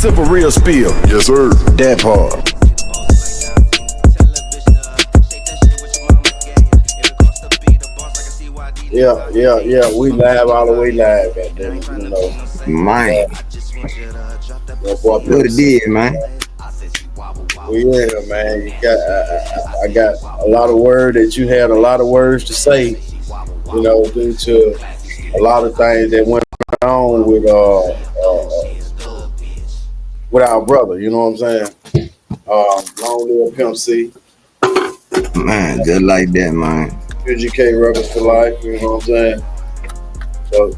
Sip a real spill. Yes, sir. That part. Yeah. We live all the way live, goddamn, you know. Man, Boy, what it did, man. we in here, man. You got, I got a lot of word that you had a lot of words to say, you know, due to a lot of things that went on with our brother. You know what I'm saying? Long live Pimp C, Man, just like that, man. UGK Rebels for life. You know what I'm saying? So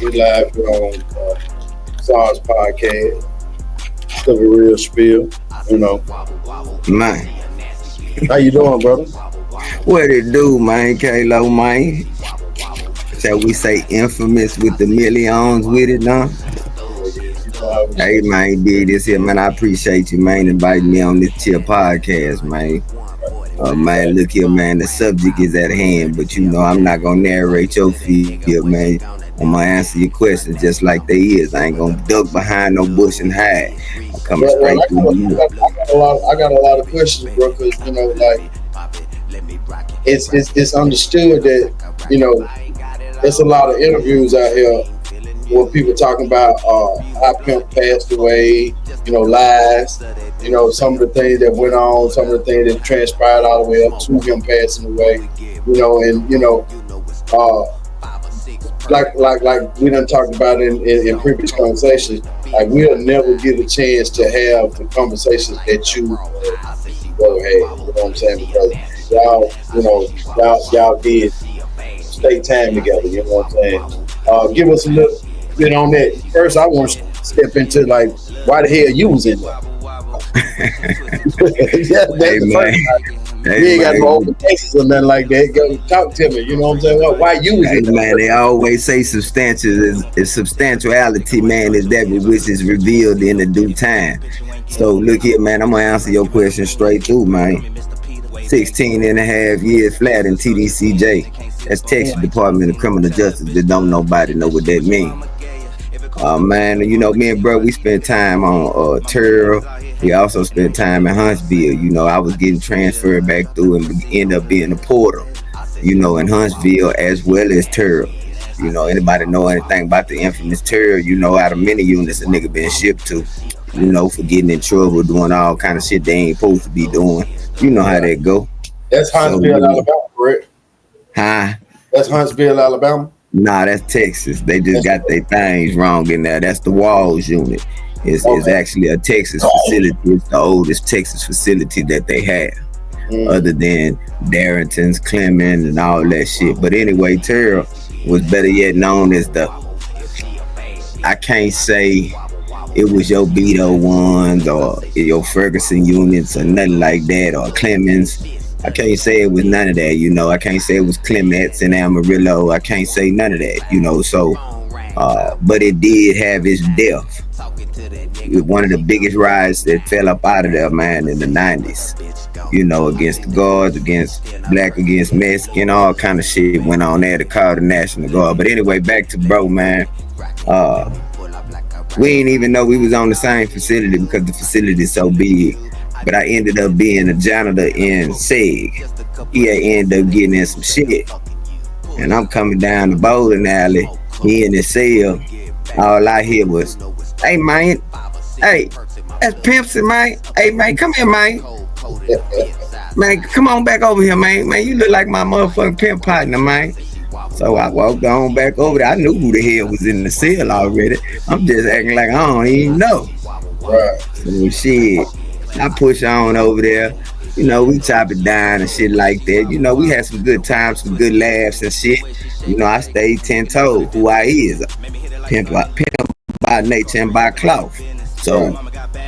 we live here on SARS podcast, Still a Real Spill. You know, Man, how you doing, brother? what it do, man, Kalo, man? Shall we say infamous with the millions with it, now? Hey, man, did this here, man. I appreciate you, man, inviting me on this chill podcast, man. Man, look here, man. The subject is at hand, but you know I'm not gonna narrate your feed here, man. I'm gonna answer your questions just like they is. I ain't gonna duck behind no bush and hide. I'm coming straight through you. I got a lot of questions, bro. Because you know, like it's understood that you know there's a lot of interviews out here where people talking about how Pimp passed away, you know, lies, you know, some of the things that went on, some of the things that transpired all the way up to him passing away, you know, and you know, like we done talked about in previous conversations, like we'll never get a chance to have the conversations that you had, you know what I'm saying? Because y'all, you know, y'all did stay time together, you know what I'm saying? Give us a little bit on that. First, I want to step into like why the hell you was in there. Yeah, that's Hey, the man. first time. Hey, You ain't got man. no open cases or nothing like that. Go talk to me. You know what I'm saying? Why you was Hey, in there? man, they always say substantiality, man, is that which is revealed in the due time. So look here, man, I'm gonna answer your question straight through, man. 16 and a half years flat in TDCJ. That's Texas Department of Criminal Justice. That don't nobody know what that means. Man, you know, me and bro, we spent time on Terrell. We also spent time in Huntsville. You know, I was getting transferred back through and end up being a porter, you know, in Huntsville as well as Terrell. You know, anybody know anything about the infamous Terrell, you know, out of many units a nigga been shipped to, you know, for getting in trouble, doing all kind of shit they ain't supposed to be doing. You know how that go. That's So, Huntsville, you know, Alabama, correct? huh? That's Huntsville, Alabama. Nah, that's Texas. They just got their things wrong in there. That's the Walls unit. It's Okay. actually a Texas facility. It's the oldest Texas facility that they have, other than Darrington's, Clement, and all that shit. But anyway, Terrell was better yet known as the, I can't say it was your Beto ones or your Ferguson units or nothing like that, or Clemens. I can't say it was none of that, you know. I can't say it was Clements and Amarillo. I can't say none of that, you know. So, but it did have its death. It was one of the biggest riots that fell up out of there, man, in the 90s. You know, against the guards, against black, against Mexican, all kind of shit went on there to call the National Guard. But anyway, back to bro, man. We didn't even know we was on the same facility because the facility is so big. But I ended up being a janitor in SEG. He had ended up getting in some shit. And I'm coming down the bowling alley. He in his cell. All I hear was, hey, man. Hey, that's Pimp C, man. Hey, man, come here, man. Man, come on back over here, man. Man, you look like my motherfucking pimp partner, man. So I walked on back over there. I knew who the hell was in the cell already. I'm just acting like I don't even know. Right. So shit. I push on over there. You know, we chop it down and shit like that. You know, we had some good times, some good laughs and shit. You know, I stayed 10 toes who I is. Pimp by nature and by cloth. So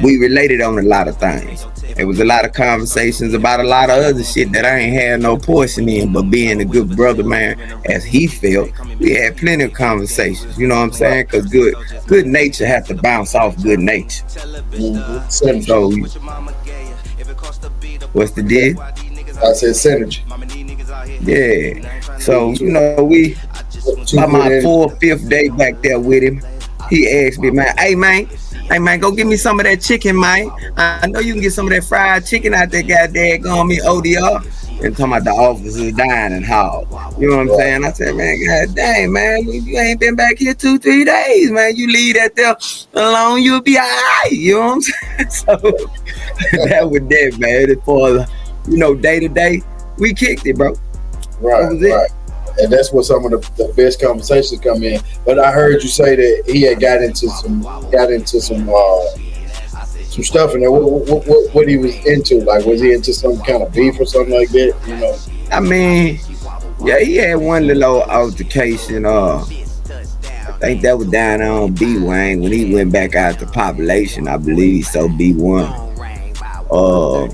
we related on a lot of things. There was a lot of conversations about a lot of other shit that I ain't had no portion in, but being a good brother, man, as he felt, we had plenty of conversations. You know what I'm saying? Because good nature has to bounce off good nature. So, what's the deal? I said synergy. Yeah. So, you know, we, by my 4th, 5th day back there with him, he asked me, man, hey, man, Hey man, go get me some of that chicken, man. I know you can get some of that fried chicken out there, goddamn, on me ODR. And talking about the officers dining hall. You know what I'm Right. saying? I said, man, god dang, man, you ain't been back here 2-3 days, man. You leave that there alone, you'll be alright. You know what I'm saying? So that was that, man. As far as, day to day, we kicked it, bro. Right, That was it. right. And that's where some of the best conversations come in. But I heard you say that he had got into some stuff in there. What he was into? Like, was he into some kind of beef or something like that? I mean, yeah, he had one little altercation. I think that was down on B Wang when he went back out to population, I believe. So B1. Uh,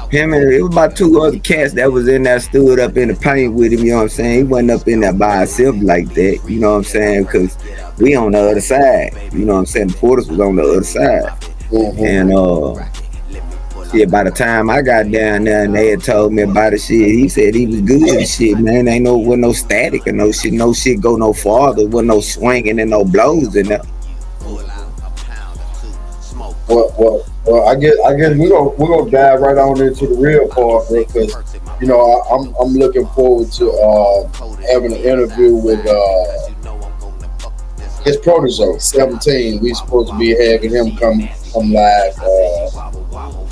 him and it was about 2 other cats that was in there stood up in the paint with him. You know what I'm saying? He wasn't up in there by himself like that. You know what I'm saying? Because we on the other side. You know what I'm saying? The Porters was on the other side. Mm-hmm. And yeah, by the time I got down there and they had told me about the shit, he said he was good and shit, man. Ain't wasn't no static or no shit go no farther. Wasn't no swinging and no blows in there. Well, I guess we're gonna dive right on into the real part, bro. Because I'm looking forward to having an interview with his protege, 17. We supposed to be having him come live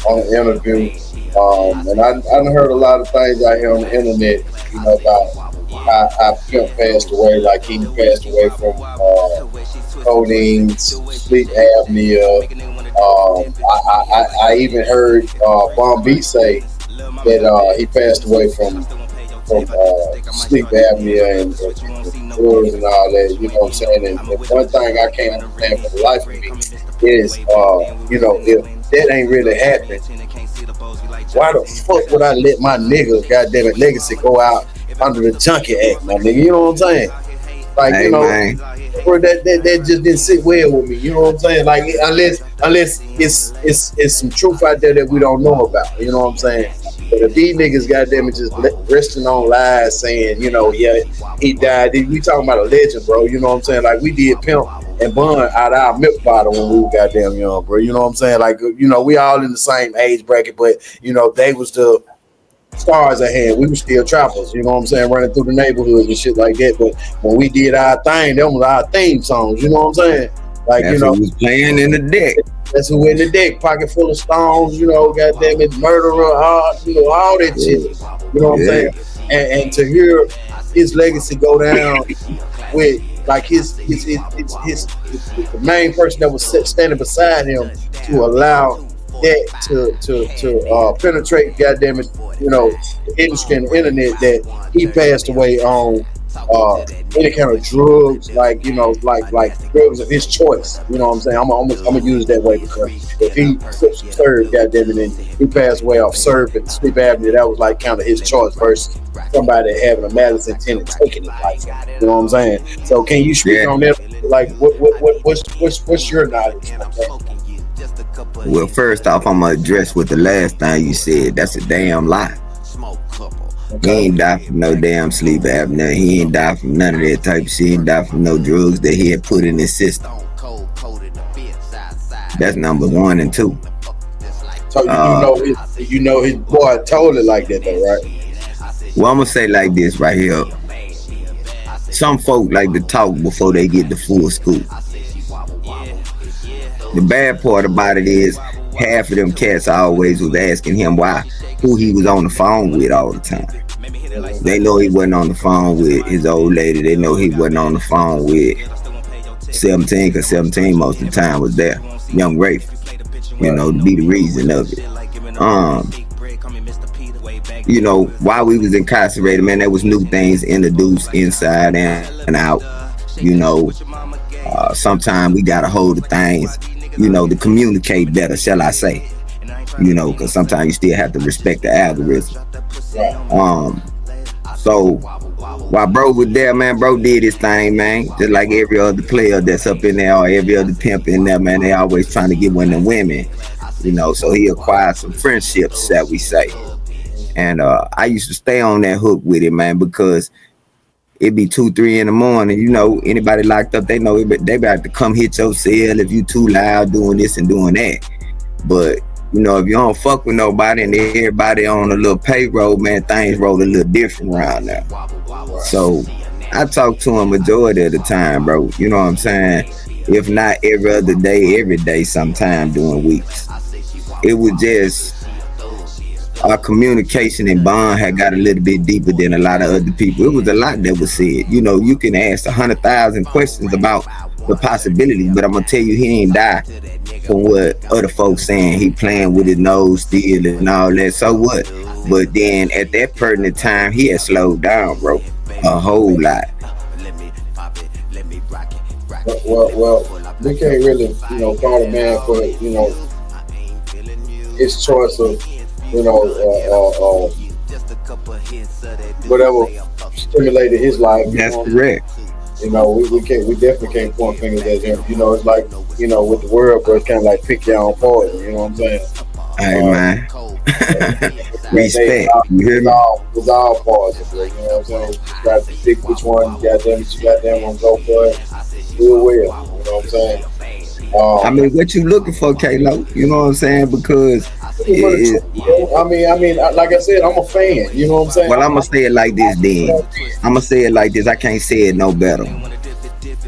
on an interview. And I done heard a lot of things out here on the internet, about how Pimp passed away. Like he passed away from codeine, sleep apnea. I even heard Pimp C say that he passed away from sleep apnea and drugs and all that. You know what I'm saying? And one thing I can't understand for the life of me is, if that ain't really happened, why the fuck would I let my nigga, goddamn it, legacy go out under the Junkie Act, my nigga? You know what I'm saying? Like, Hey, man. bro, that just didn't sit well with me. You know what I'm saying? Like, unless it's some truth out there that we don't know about. You know what I'm saying? But if these niggas, goddamn it, just resting on lies saying, yeah, he died. We talking about a legend, bro. You know what I'm saying? Like, we did Pimp and Bun out of our milk bottle when we were goddamn young, bro. You know what I'm saying? Like, we all in the same age bracket, but, they was the stars ahead. We were still trappers, you know what I'm saying, running through the neighborhoods and shit like that. But when we did our thing, them was our theme songs, you know what I'm saying? Like, That's who was playing in the deck. That's who in the deck, pocket full of stones, goddamn it, murderer, all that shit. You know what I'm saying? And to hear his legacy go down with like his the main person that was standing beside him to allow that to penetrate, goddamn it, the industry and the internet, that he passed away on any kind of drugs, like drugs of his choice. You know what I'm saying? I'm gonna use it that way, because if he took some serve, goddamn it, and he passed away off serve and sleep apnea, that was like kind of his choice versus somebody having a malice intent taking it. Like, you know what I'm saying? So can you speak on that? Like, what's your knowledge? Well, first off, I'm gonna address what the last thing you said. That's a damn lie. Okay. He ain't died from no damn sleep apnea. He ain't died from none of that type of shit. He ain't died from no drugs that he had put in his system. That's number 1 and 2. So his boy told it like that though, right? Well, I'm gonna say like this right here. Some folk like to talk before they get the full scoop. The bad part about it is half of them cats always was asking him who he was on the phone with all the time. They know he wasn't on the phone with his old lady. They know he wasn't on the phone with 17, because 17 most of the time was there. Young Rafe, to be the reason of it. While we was incarcerated, man, there was new things introduced inside and out. Sometimes we got a hold of things, to communicate better, shall I say. Because sometimes you still have to respect the algorithm. So while bro was there, man, bro did his thing, man. Just like every other player that's up in there, or every other pimp in there, man, they always trying to get one of the women. So he acquired some friendships, shall we say. And I used to stay on that hook with him, man, because it be 2, 3 in the morning. You know, anybody locked up, they know they about to come hit your cell if you too loud doing this and doing that. But you know, if you don't fuck with nobody and everybody on a little payroll, man, things roll a little different around there. So I talk to him majority of the time, bro. You know what I'm saying? If not every other day, every day, sometime during weeks. It was just our communication and bond had got a little bit deeper than a lot of other people. It was a lot that was said. You know, you can ask 100,000 questions about the possibilities, but I'm gonna tell you, he ain't die from what other folks saying. He playing with his nose still and all that. So what? But then at that pertinent time, he had slowed down, bro, a whole lot. Well, we can't really, call a man for, his choice of, whatever stimulated his life. That's correct. We definitely can't point fingers at him. It's like, with the world, but it's kind of like pick your own poison. You know what I'm saying? Hey, man. Respect. You hear me? It's all poison, bro. You know what I'm saying? You got to pick which one. You got them one go for it. Do it well. You know what I'm saying? I mean, what you looking for, Kalo? You know what I'm saying? Because I mean, like I said, I'm a fan. You know what I'm saying? Well, I'm gonna say it like this, then. I'm gonna say it like this. I can't say it no better.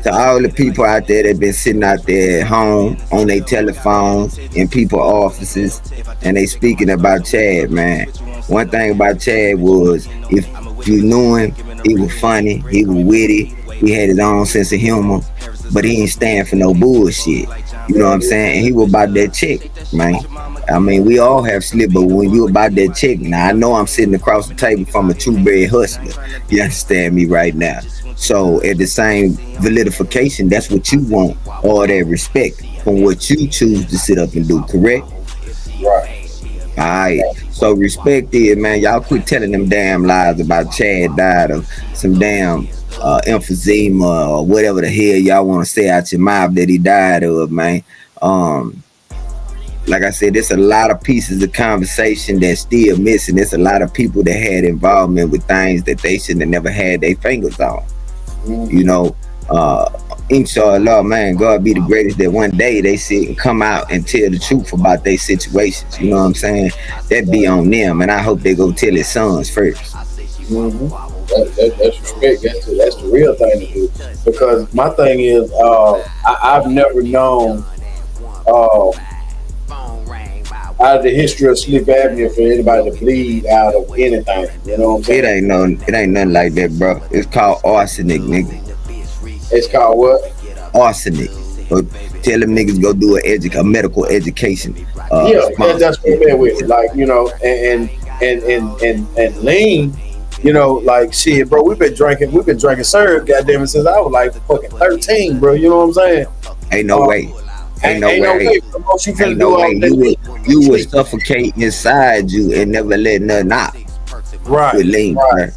To all the people out there that been sitting out there at home on their telephones in people offices, and they speaking about Chad, man. One thing about Chad was, if you knew him, he was funny, he was witty, he had his own sense of humor, but he ain't stand for no bullshit. You know what I'm saying? And he was about that check, man. I mean, we all have slipped, but when you about that check, now I know I'm sitting across the table from a true bred hustler. You understand me right now? So at the same validification, that's what you want, all that respect from what you choose to sit up and do, correct? Right. Alright. So respect it, man. Y'all quit telling them damn lies about Chad died of some damn emphysema or whatever the hell y'all want to say out your mouth that he died of, man. Like I said, there's a lot of pieces of conversation that's still missing. There's a lot of people that had involvement with things that they shouldn't have never had their fingers on. You know, inshallah, man, God be the greatest, that one day they sit and come out and tell the truth about their situations. You know what I'm saying? That be on them, and I hope they go tell his sons first. Mm-hmm. That's respect. That's the real thing to do. Because my thing is, I've never known out of the history of sleep apnea for anybody to bleed out of anything. You know what I'm saying? It ain't nothing like that, bro. It's called arsenic, nigga. It's called what? Arsenic. So tell them niggas go do a medical education. That's what they're with. Like, and lean. Like shit, bro. We've been drinking syrup, goddamn it, since I was like fucking 13, bro. You know what I'm saying? Ain't no way. Ain't no way. Ain't no way. You would suffocate inside you and never let nothing out. Right. With lean, right.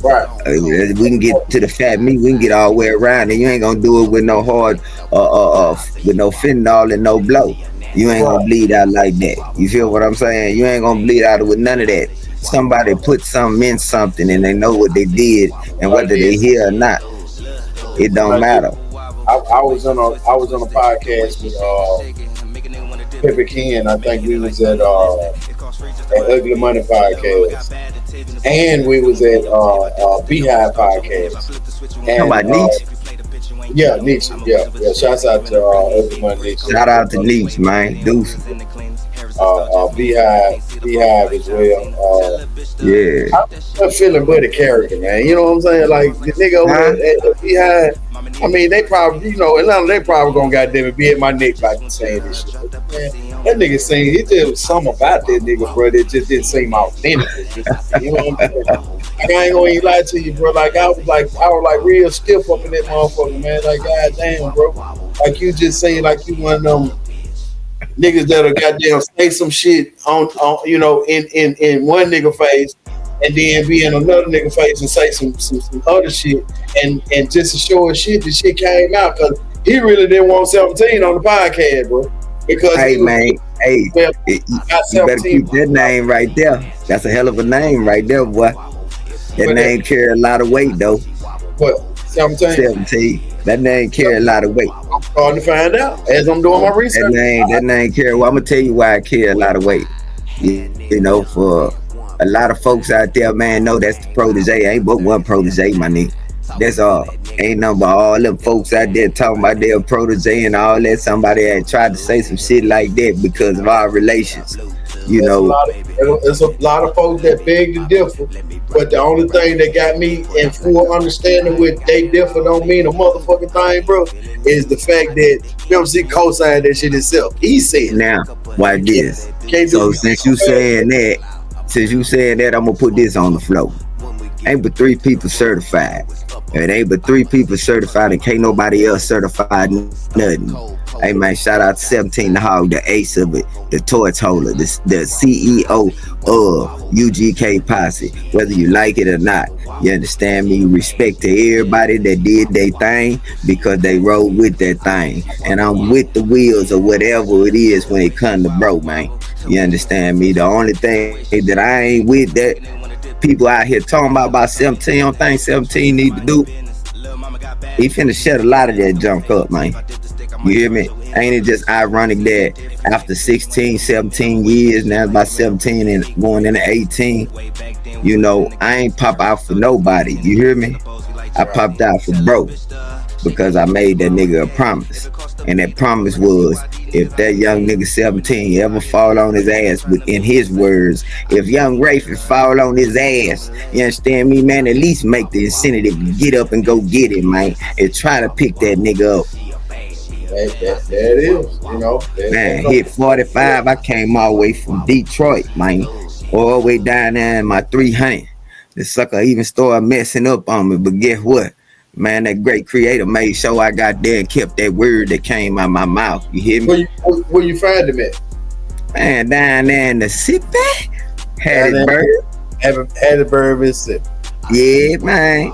We can get to the fat meat. We can get all the way around, and you ain't gonna do it with no hard, with no fentanyl and no blow. You ain't gonna bleed out like that. You feel what I'm saying? You ain't gonna bleed out with none of that. Somebody put something in something, and they know what they did, and whether they hear or not, it don't matter. I was on a podcast with Pimp C. I think we was at Ugly Money podcast, and we was at Beehive podcast. Talking about Nietzsche? Yeah, Nietzsche. Yeah. Shouts out to Ugly Money Nietzsche. Shout out to Nietzsche, man. Deuce. Beehive as well. Yeah. I'm feeling buddy character, man. You know what I'm saying? Like the nigga over at Beehive. I mean, they probably, and they probably gonna goddamn it be at my neck by saying this shit. But, man, that nigga saying it just was something about that nigga, bro. That just didn't seem authentic. You know what I'm saying? Like, I ain't gonna even lie to you, bro. Like I was like real stiff up in that motherfucker, man. Like goddamn, bro. Like you just saying like you one of them niggas that'll goddamn say some shit on in one nigga face, and then be in another nigga face and say some other shit, and just to show us shit, the shit came out because he really didn't want 17 on the podcast, bro. Because hey man, you better keep that name right there. That's a hell of a name right there, boy. That name carry a lot of weight though. What? 17? 17. That name carry a lot of weight. I'm starting to find out as I'm doing my That research. name carry. Well, I'm gonna tell you why I carry a lot of weight. You know, for a lot of folks out there, man, know that's the protege. Ain't but one protege, my nigga. That's all. Ain't nothing but all them folks out there talking about their protege and all that. Somebody had tried to say some shit like that because of our relations. You There's a know, lot of there's a lot of folks that beg to differ, but the only thing that got me in full understanding with they differ don't mean a motherfucking thing, bro, is the fact that Pimp C co-signed that shit himself. He said, now, why this? "Can't So do since you saying that, I'm gonna put this on the floor. Ain't but 3 people certified. It ain't but 3 people certified, and can't nobody else certified nothing. Hey man, shout out to 17 the Hog, the ace of it, the torch holder, the CEO of UGK Posse. Whether you like it or not, you understand me? Respect to everybody that did their thing because they rode with that thing. And I'm with the wheels or whatever it is when it comes to bro, man. You understand me? The only thing that I ain't with that people out here talking about 17 on things 17 need to do. He finna shut a lot of that junk up, man. You hear me? Ain't it just ironic that after 16, 17 years, now it's about 17 and going into 18, you know, I ain't pop out for nobody. You hear me? I popped out for bro because I made that nigga a promise. And that promise was if that young nigga 17 ever fall on his ass, in his words, if young Rafe fall on his ass, you understand me, man, at least make the incentive to get up and go get it, man, and try to pick that nigga up. That is, you know. Man, hit 45. I came all the way from Detroit, man, all the way down there in my 300. The sucker even started messing up on me, but guess what? Man, that great creator made sure I got there and kept that word that came out my mouth. You hear me? Where you find him at? Man, down there in the city, had it bird. Had it bird, Mississippi. Yeah, man.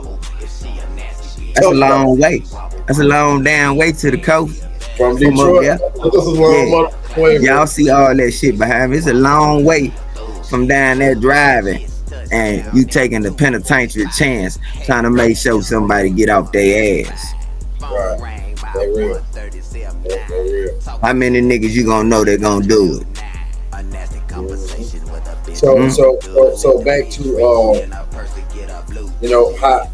That's a long way. That's a long damn way to the coast. From Detroit. Yeah. Y'all see all that shit behind me. It's a long way from down there driving. And you taking the penitentiary chance trying to make sure somebody get off their ass. Right. They real. They real. How many niggas you gonna know they gonna do it? So back to you know how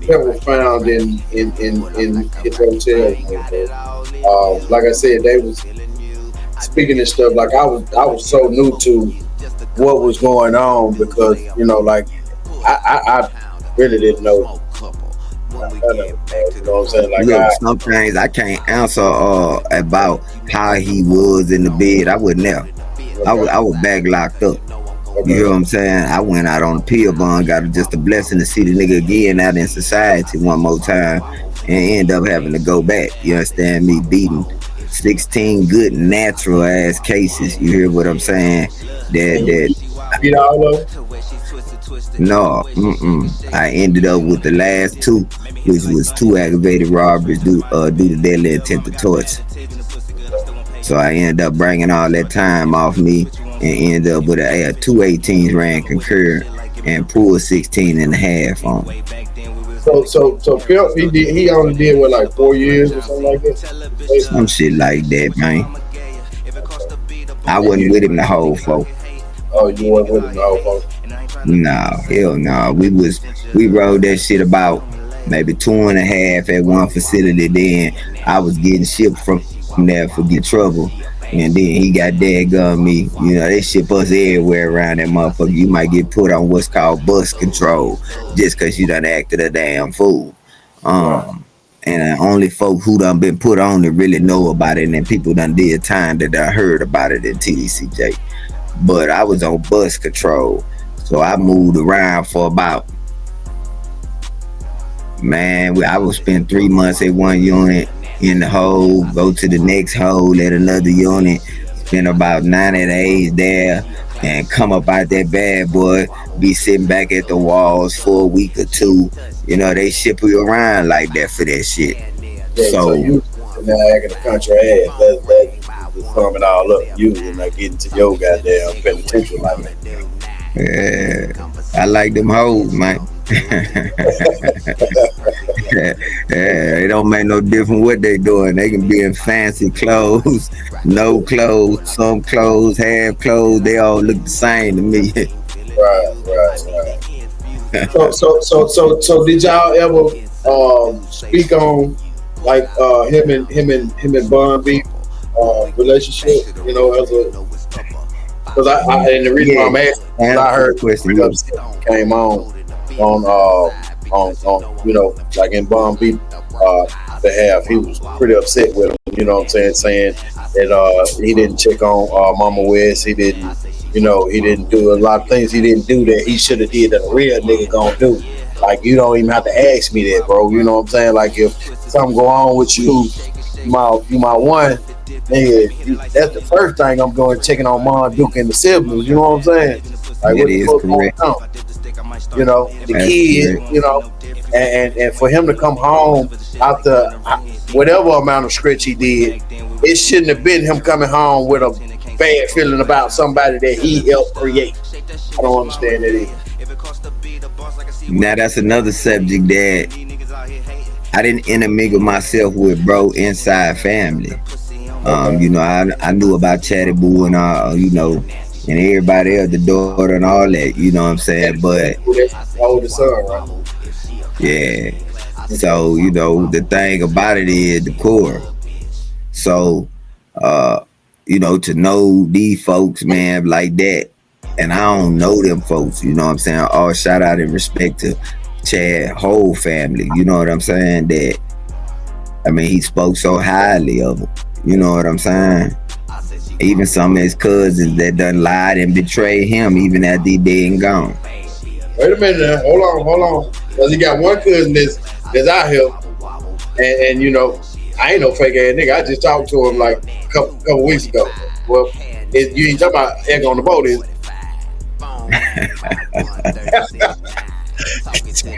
Pepper was found in his hotel. Like I said, they was speaking and stuff. Like I was so new to what was going on because you know, like I really didn't know. You know what I'm saying? Like look, some things I can't answer about how he was in the bed. I would never. I was back locked up. You hear what I'm saying? I went out on a pill bond, got just a blessing to see the nigga again out in society one more time, and end up having to go back. You understand me? Beating 16 good natural ass cases. You hear what I'm saying? That beat all of them? No, I ended up with the last 2, which was 2 aggravated robberies due to deadly intent to torture. So I ended up bringing all that time off me and ended up with a 2 18s ran concurrent and pulled 16 and a half on me. So Pimp, he only did what, like 4 years or something like that? Some shit like that, man. I wasn't with him the whole folk. Oh, you weren't with him the whole folk? No, hell no. We rode that shit about maybe 2.5 at one facility. Then I was getting shipped from there for get trouble. And then he got daggone me. You know, they ship us everywhere around that motherfucker. You might get put on what's called bus control just because you done acted a damn fool. And only folk who done been put on to really know about it, and then people done did time that I heard about it in TDCJ. But I was on bus control. So I moved around for about, man, I would spend 3 months at one unit in the hole, go to the next hole at another unit, spend about 90 days there, and come up out that bad boy, be sitting back at the walls for a week or 2. You know, they ship you around like that for that shit. Yeah, so you now acting a country ass. That's summing all up. You and not getting to your goddamn penitentiary like that. Yeah, I like them hoes, man. Yeah, it don't make no difference what they doing. They can be in fancy clothes, no clothes, some clothes, half clothes. They all look the same to me. Right. So did y'all ever speak on like him and Bun B relationship? You know, as a because I and the reason why Yeah, I'm asking is I answer the heard question. pretty upset when he came on you know, like in Bun B behalf, he was pretty upset with him. You know what I'm saying that he didn't check on Mama West. He didn't, you know, he didn't do a lot of things he didn't do that he should have did that a real nigga gonna do. Like you don't even have to ask me that, bro. You know what I'm saying? Like if something go on with you, you my one nigga. That's the first thing I'm doing, checking on Mom, Duke, and the siblings. You know what I'm saying? Like That what the is fuck going correct. on? You know, the That's kid. correct. You know, and for him to come home after whatever amount of scratch he did, it shouldn't have been him coming home with a bad feeling about somebody that he helped create. I don't understand that either. Now that's another subject that I didn't intermingle myself with, bro, inside family. Okay. You know, I knew about Chatty Boo and you know, and everybody else, the daughter and all that. You know what I'm saying? But That's the oldest son, right? yeah. Okay. So you know, the thing about it is the core. So, uh, you know, to know these folks, man, like that, and I don't know them folks, you know what I'm saying? All shout out and respect to Chad whole family, you know what I'm saying? That I mean, he spoke so highly of them, you know what I'm saying? Even some of his cousins that done lied and betrayed him, even after he dead and gone. Wait a minute now. Hold on. Because he got one cousin that's out here, and you know, I ain't no fake ass nigga. I just talked to him like a couple weeks ago. Well, you ain't talking about egg on the boat, is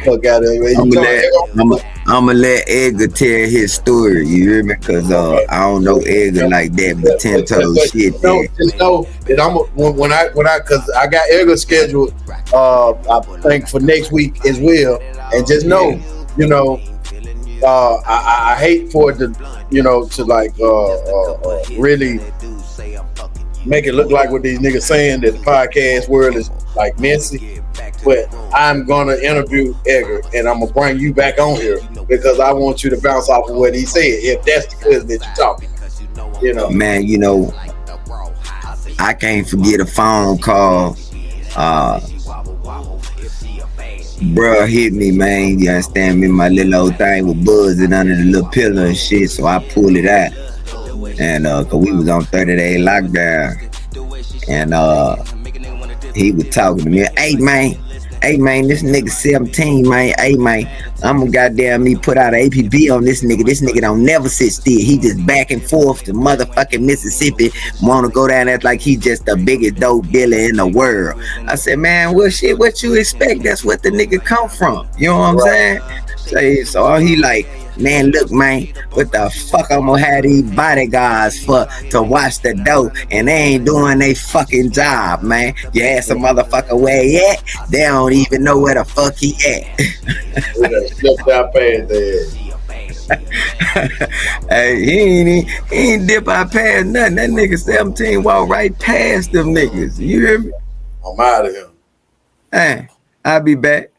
fuck out of here, man. You I'm gonna talking let egg on the boat? I'm gonna let Edgar tell his story. You hear me? Cause Okay. I don't know Edgar like that, but ten toes shit there. Just know that I'm when I because I got Edgar scheduled. I think for next week as well, and just know, Yeah, you know, I hate for it to, you know, to like really make it look like what these niggas saying that the podcast world is like messy. But I'm gonna interview Edgar, and I'm gonna bring you back on here because I want you to bounce off of what he said. If that's the cousin that you're talking, you know. man. You know, I can't forget a phone call. Uh, Bruh hit me, man. You understand me? My little old thing was buzzing under the little pillow and shit, so I pulled it out. And cause we was on 30-day lockdown, and he was talking to me. Hey man, this nigga 17, man. Hey man, I'm gonna goddamn me put out an APB on this nigga. This nigga don't never sit still. He just back and forth to motherfucking Mississippi. Wanna go down there like he just the biggest dope dealer in the world. I said, man, well shit, what you expect? That's what the nigga come from. You know what I'm Right. saying? So he like, man, look, man, what the fuck I'm gonna have these bodyguards for to watch the dope and they ain't doing their fucking job, man. You ask a motherfucker where he at, they don't even know where the fuck he at. We done slipped out past that. Hey, he ain't dip out past nothing. That nigga 17 walk right past them niggas. You hear me? I'm out of here. Hey, I'll be back.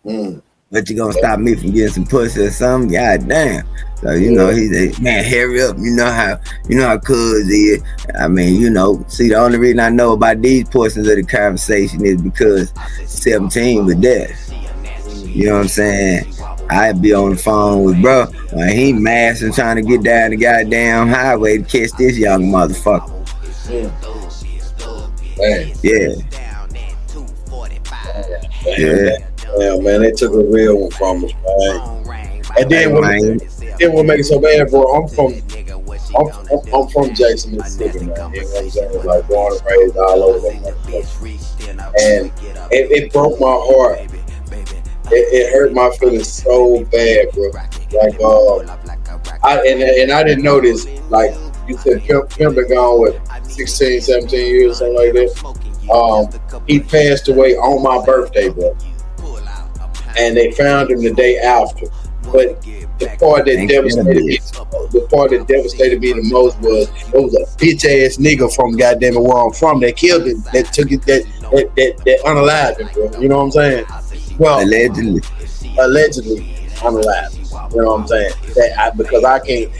Mm. But you gonna stop me from getting some pussy or something? God damn. So you know Yeah. he said, man, hurry up. You know how cuz is. I mean, you know, see the only reason I know about these portions of the conversation is because 17 was there. You know what I'm saying? I'd be on the phone with bro when he mad and trying to get down the goddamn highway to catch this young motherfucker. Mm. Damn. Yeah, yeah. Damn, man, they took a real one from us, man. And Hey man, then what makes it so bad, bro? I'm from Jackson, Mississippi, man. You know what I'm saying? Like born and raised all over that. And it broke my heart. It hurt my feelings so bad, bro. Like and I didn't know this. Like you said, Pimp been gone with 16, 17 years, something like that. He passed away on my birthday, bro. and they found him the day after. But the part that devastated me the most was it was a bitch ass nigga from goddamn it where I'm from that killed him, that took it, that unalived him, bro. You know what I'm saying? Well, allegedly unalived. You know what I'm saying? Because I can't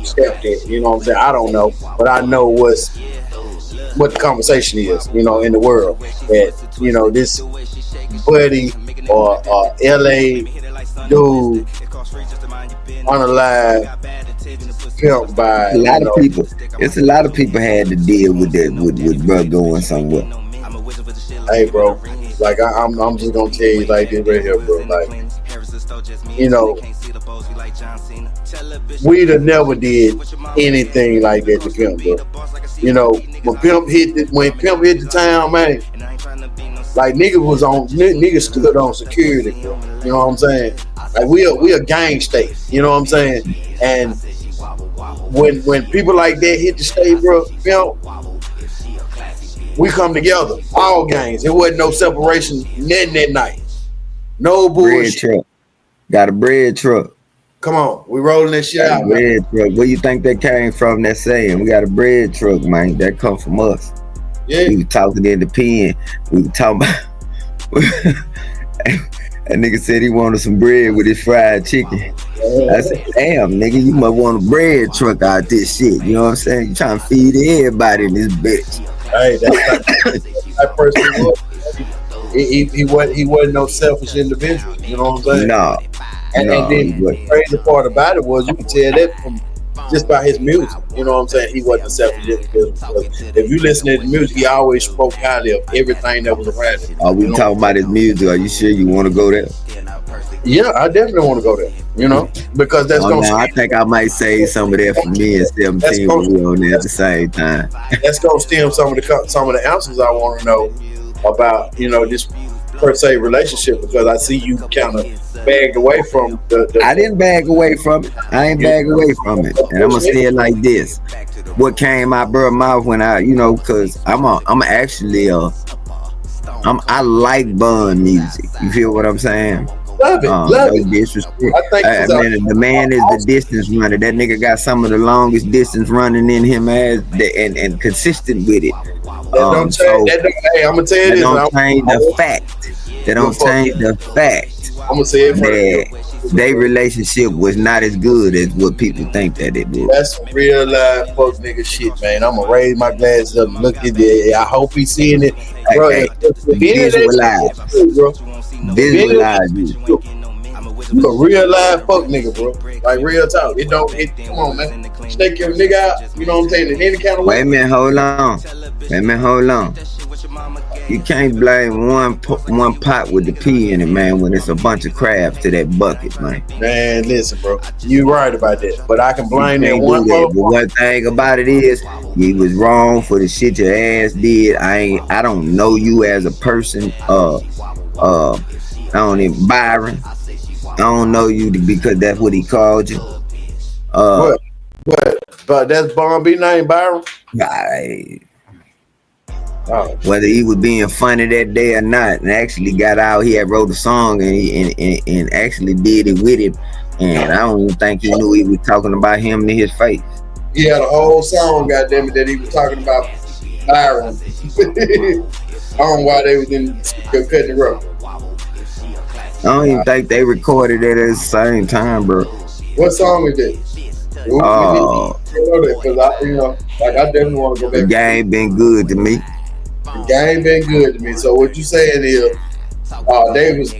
step that. You know what I'm saying? I don't know, but I know what the conversation is. You know, in the world that this buddy or LA dude unalive pimped by a lot of people. It's a lot of people had to deal with that with bro going somewhere. Hey, bro, like I'm just gonna tell you like this right here, bro. Like, we'd have never did anything like that to Pimp, bro. When Pimp hit the town, man, like niggas stood on security, bro. You know what I'm saying? Like we a gang state. You know what I'm saying? And when people like that hit the state, bro, Pimp, we come together, all gangs. There wasn't no separation nothing that night. No bullshit. Bread truck. Got a bread truck. Come on, we rolling that shit out, bread man. Truck. Where you think that came from? That saying, we got a bread truck, man. That come from us. Yeah. We were talking in the pen. We were talking about that nigga said he wanted some bread with his fried chicken. I said, damn, nigga, you must want a bread truck out this shit. You know what I'm saying? You trying to feed everybody in this bitch. Hey, that person was. He wasn't no selfish individual. You know what I'm saying? No. And then the crazy part about it was you can tell that from just by his music. You know what I'm saying? He wasn't a selfish individual. If you listen to his music, he always spoke highly of everything that was around him. Are we talking about his music? Are you sure you want to go there? Yeah, I definitely want to go there. Because that's going to... I think I might save some of that for me and 17 when we on there at the same time. That's going to stem some of the answers I want to know about, this per se relationship, because I see you kind of bagged away from the I didn't bag away from it. I ain't bag away from it. And I'm going to say it like this. What came out bro mouth when because I like Bun music. You feel what I'm saying? Love it. No disrespect. The man is the distance runner. That nigga got some of the longest distance running in him and consistent with it. I'm gonna tell you this. Don't change the fact. They don't change the fact. I'm gonna say it that their relationship was not as good as what people think that it was. That's some real life fuck nigga shit, man. I'm gonna raise my glasses up and look at it. I hope he's seeing it, bro. Visualize you. You a real live fuck nigga, bro. Like real talk. Come on, man. Stake your nigga out. You know what I'm saying? In any kind of way. Wait a minute, hold on. You can't blame one pot with the pea in it, man, when it's a bunch of crabs to that bucket, man. Man, listen, bro. You right about that. But I can blame that one. But one thing about it is, you was wrong for the shit your ass did. I don't know you as a person. I don't even Byron. I don't know you because that's what he called you. But that's Bon B name, Byron. Right. Whether he was being funny that day or not, and actually got out, he had wrote a song and actually did it with him, and I don't even think he knew he was talking about him to his face. He had a whole song, goddamn it, that he was talking about Byron. I don't know why they was in cutting the rope. I don't even think they recorded it at the same time, bro. What song is that? I definitely want to go back. The game been good to me. The game been good to me. So what you saying is,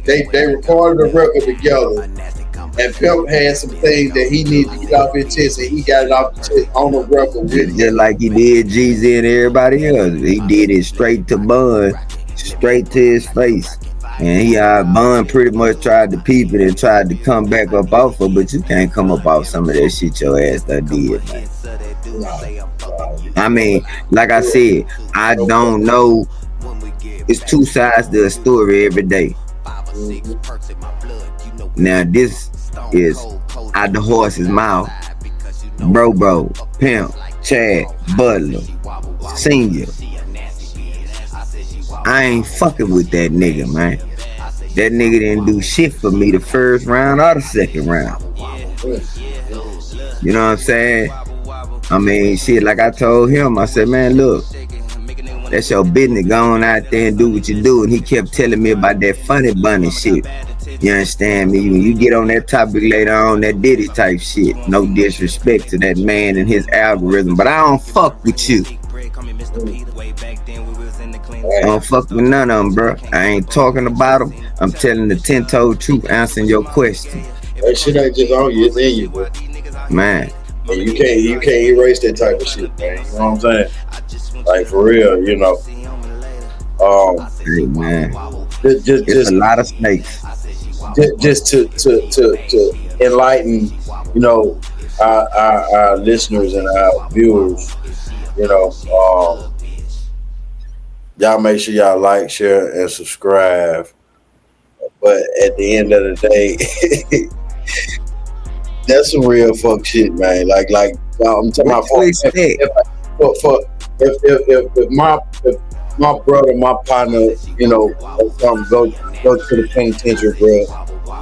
they recorded a record together, and Pimp had some things that he needed to get off his chest, and he got it off the chest on the record with him. Just like he did Jeezy and everybody else. He did it straight to Bun, straight to his face. And Bun pretty much tried to peep it and tried to come back up off of, but you can't come up off some of that shit your ass that did, man. I mean, like I said, I don't know. It's two sides to a story every day. Now this is out the horse's mouth. Bro, Pimp, Chad, Butler, Senior. I ain't fucking with that nigga, man. That nigga didn't do shit for me the first round or the second round. You know what I'm saying? I mean, shit, like I told him, I said, man, look, that's your business. Go on out there and do what you do. And he kept telling me about that funny bunny shit. You understand me? When you get on that topic later on, that Diddy type shit. No disrespect to that man and his algorithm, but I don't fuck with you. I don't fuck with none of them, bro. I ain't talking about them. I'm telling the 10-toed truth, answering your question. That shit ain't just on you, it's in you, bro. Man. And you can't erase that type of shit, man. You know what I'm saying? Like for real, you know. Hey, man. Just a lot of snakes. Just to enlighten, you know, our listeners and our viewers, you know, y'all make sure y'all like, share, and subscribe. But at the end of the day, that's some real fuck shit, man. Like I'm talking about if my brother, my partner, you know, go to the penitentiary, bro,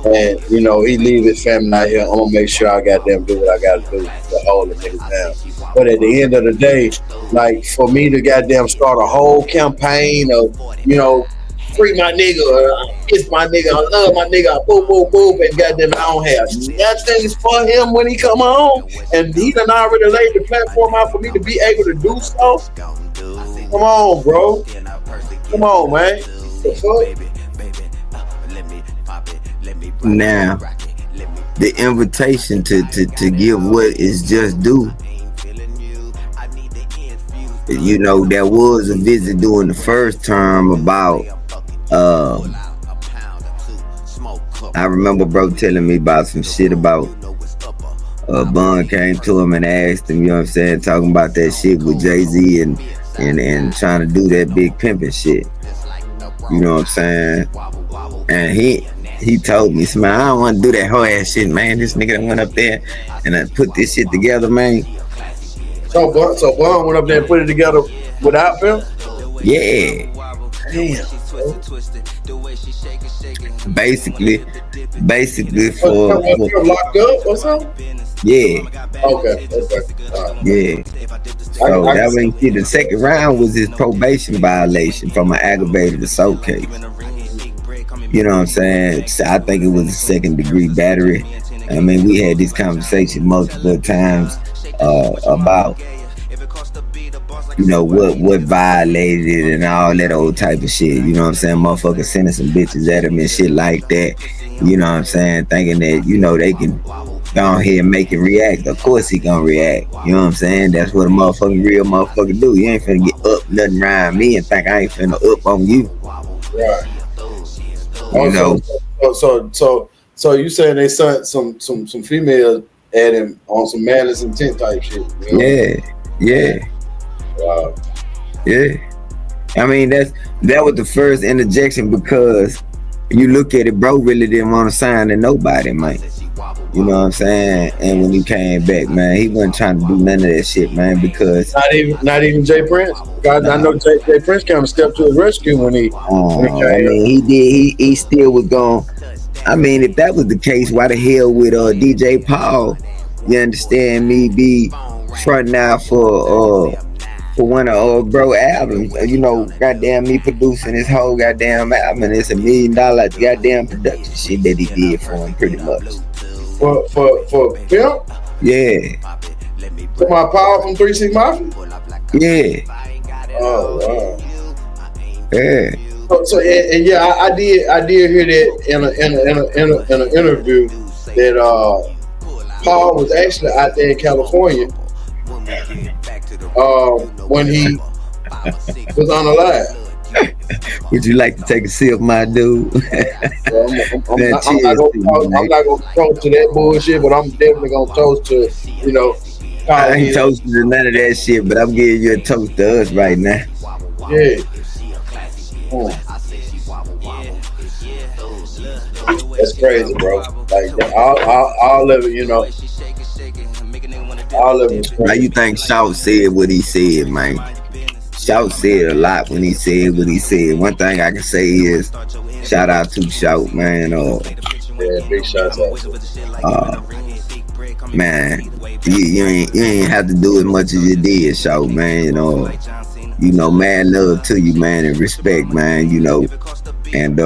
and you know he leave his family out here, I'm gonna make sure I goddamn do what I gotta do to hold the niggas down. But at the end of the day, like for me to goddamn start a whole campaign of, you know, free my nigga, kiss my nigga, I love my nigga, boom, boom, boom, and goddamn I don't have nothing for him when he come home, and he done already laid the platform out for me to be able to do so. Come on, bro. Come on, man. The fuck? Now, the invitation to give what is just due. You know, there was a visit during the first term about I remember bro telling me about some shit about Bun came to him and asked him, you know what I'm saying, talking about that shit with Jay-Z and trying to do that big pimping shit. You know what I'm saying? And he told me, man, I don't want to do that whole ass shit, man. This nigga done went up there and I put this shit together, man. So Bun went up there and put it together without Pimp? Yeah. Damn. Basically for locked up or something? Yeah. Okay. Yeah. So that when he the second round was his probation violation from an aggravated assault case. You know what I'm saying? So I think it was a 2nd-degree battery. I mean, we had this conversation multiple times about, you know, what violated and all that old type of shit. You know what I'm saying? Motherfuckers sending some bitches at him and shit like that. You know what I'm saying? Thinking that, you know, they can go ahead and make it react. Of course he gonna react. You know what I'm saying? That's what a real motherfucker do. You ain't finna get up nothing around me and think I ain't finna up on you. Right. You know. So you saying they sent some females at him on some malice intent type shit? You know? Yeah. Wow. Yeah. I mean that was the first interjection because you look at it, bro really didn't want to sign to nobody, man. You know what I'm saying? And when he came back, man, he wasn't trying to do none of that shit, man, because not even Jay Prince. God, I know Jay Prince kind of stepped to his rescue when he I mean, he did. He still was going. I mean, if that was the case, why the hell would DJ Paul, you understand me, be fronting out for one of bro albums? You know, goddamn me producing his whole goddamn album, and it's $1 million goddamn production shit that he did for him, pretty much. For Pimp? Yeah. For my Paul from 3 6 Mafia? Yeah. Oh wow. Yeah. So and yeah, I did hear that in an interview that Paul was actually out there in California when he was on the live. Would you like to take a sip, my dude? I'm not gonna toast to that bullshit, but I'm definitely gonna toast to, you know. I ain't toasting to none of that shit, but I'm giving you a toast to us right now. Yeah. That's crazy, bro. Like all of it, you know. All of it. How you think Shout said what he said, man? Shout said a lot when he said what he said. One thing I can say is Shout out to Shout, man. Yeah, big shots out to Uh, man, you ain't have to do as much as you did, Shout, man. Mad love to you, man, and respect, man. And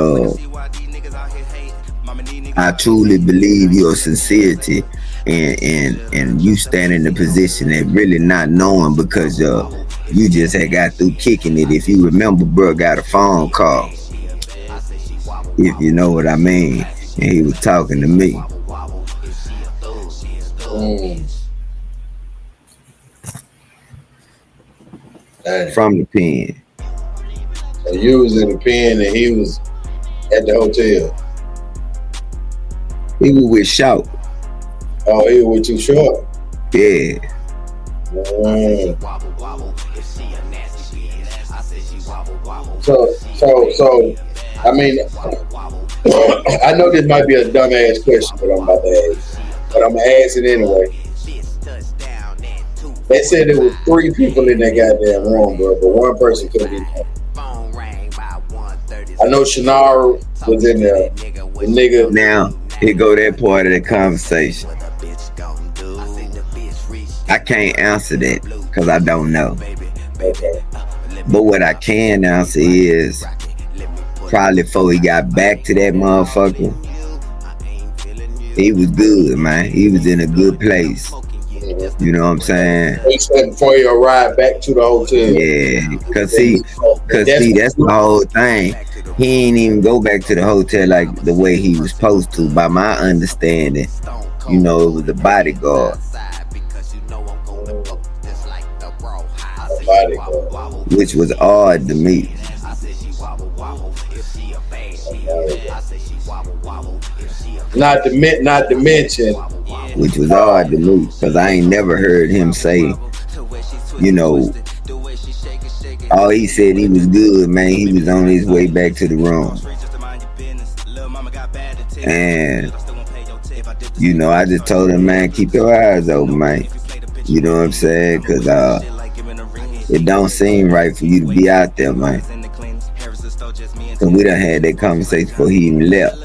I truly believe your sincerity and you stand in the position that really not knowing because you just had got through kicking it. If you remember, bro got a phone call, if you know what I mean, and he was talking to me. From the pen. So you was in the pen and he was at the hotel. He was with Shout. Oh, he was Too Short. Yeah. So, I mean, I know this might be a dumbass question, but I'm about to ask. But I'm gonna ask it anyway. They said there was 3 people in that goddamn room, bro, but one person couldn't be there. I know Shannara was in there. The nigga. Now, here go that part of the conversation. I can't answer that because I don't know. Okay. But what I can answer is probably before he got back to that motherfucker, he was good, man. He was in a good place. You know what I'm saying? He said before you arrived back to the hotel. Yeah, cause that's the whole thing. He ain't even go back to the hotel like the way he was supposed to. By my understanding, it was a bodyguard. Which was odd to me. Not to mention. Which was odd to me because I ain't never heard him say, all he said he was good, man. He was on his way back to the room. And, I just told him, man, keep your eyes open, man. You know what I'm saying? Because it don't seem right for you to be out there, man. Because we done had that conversation before he even left.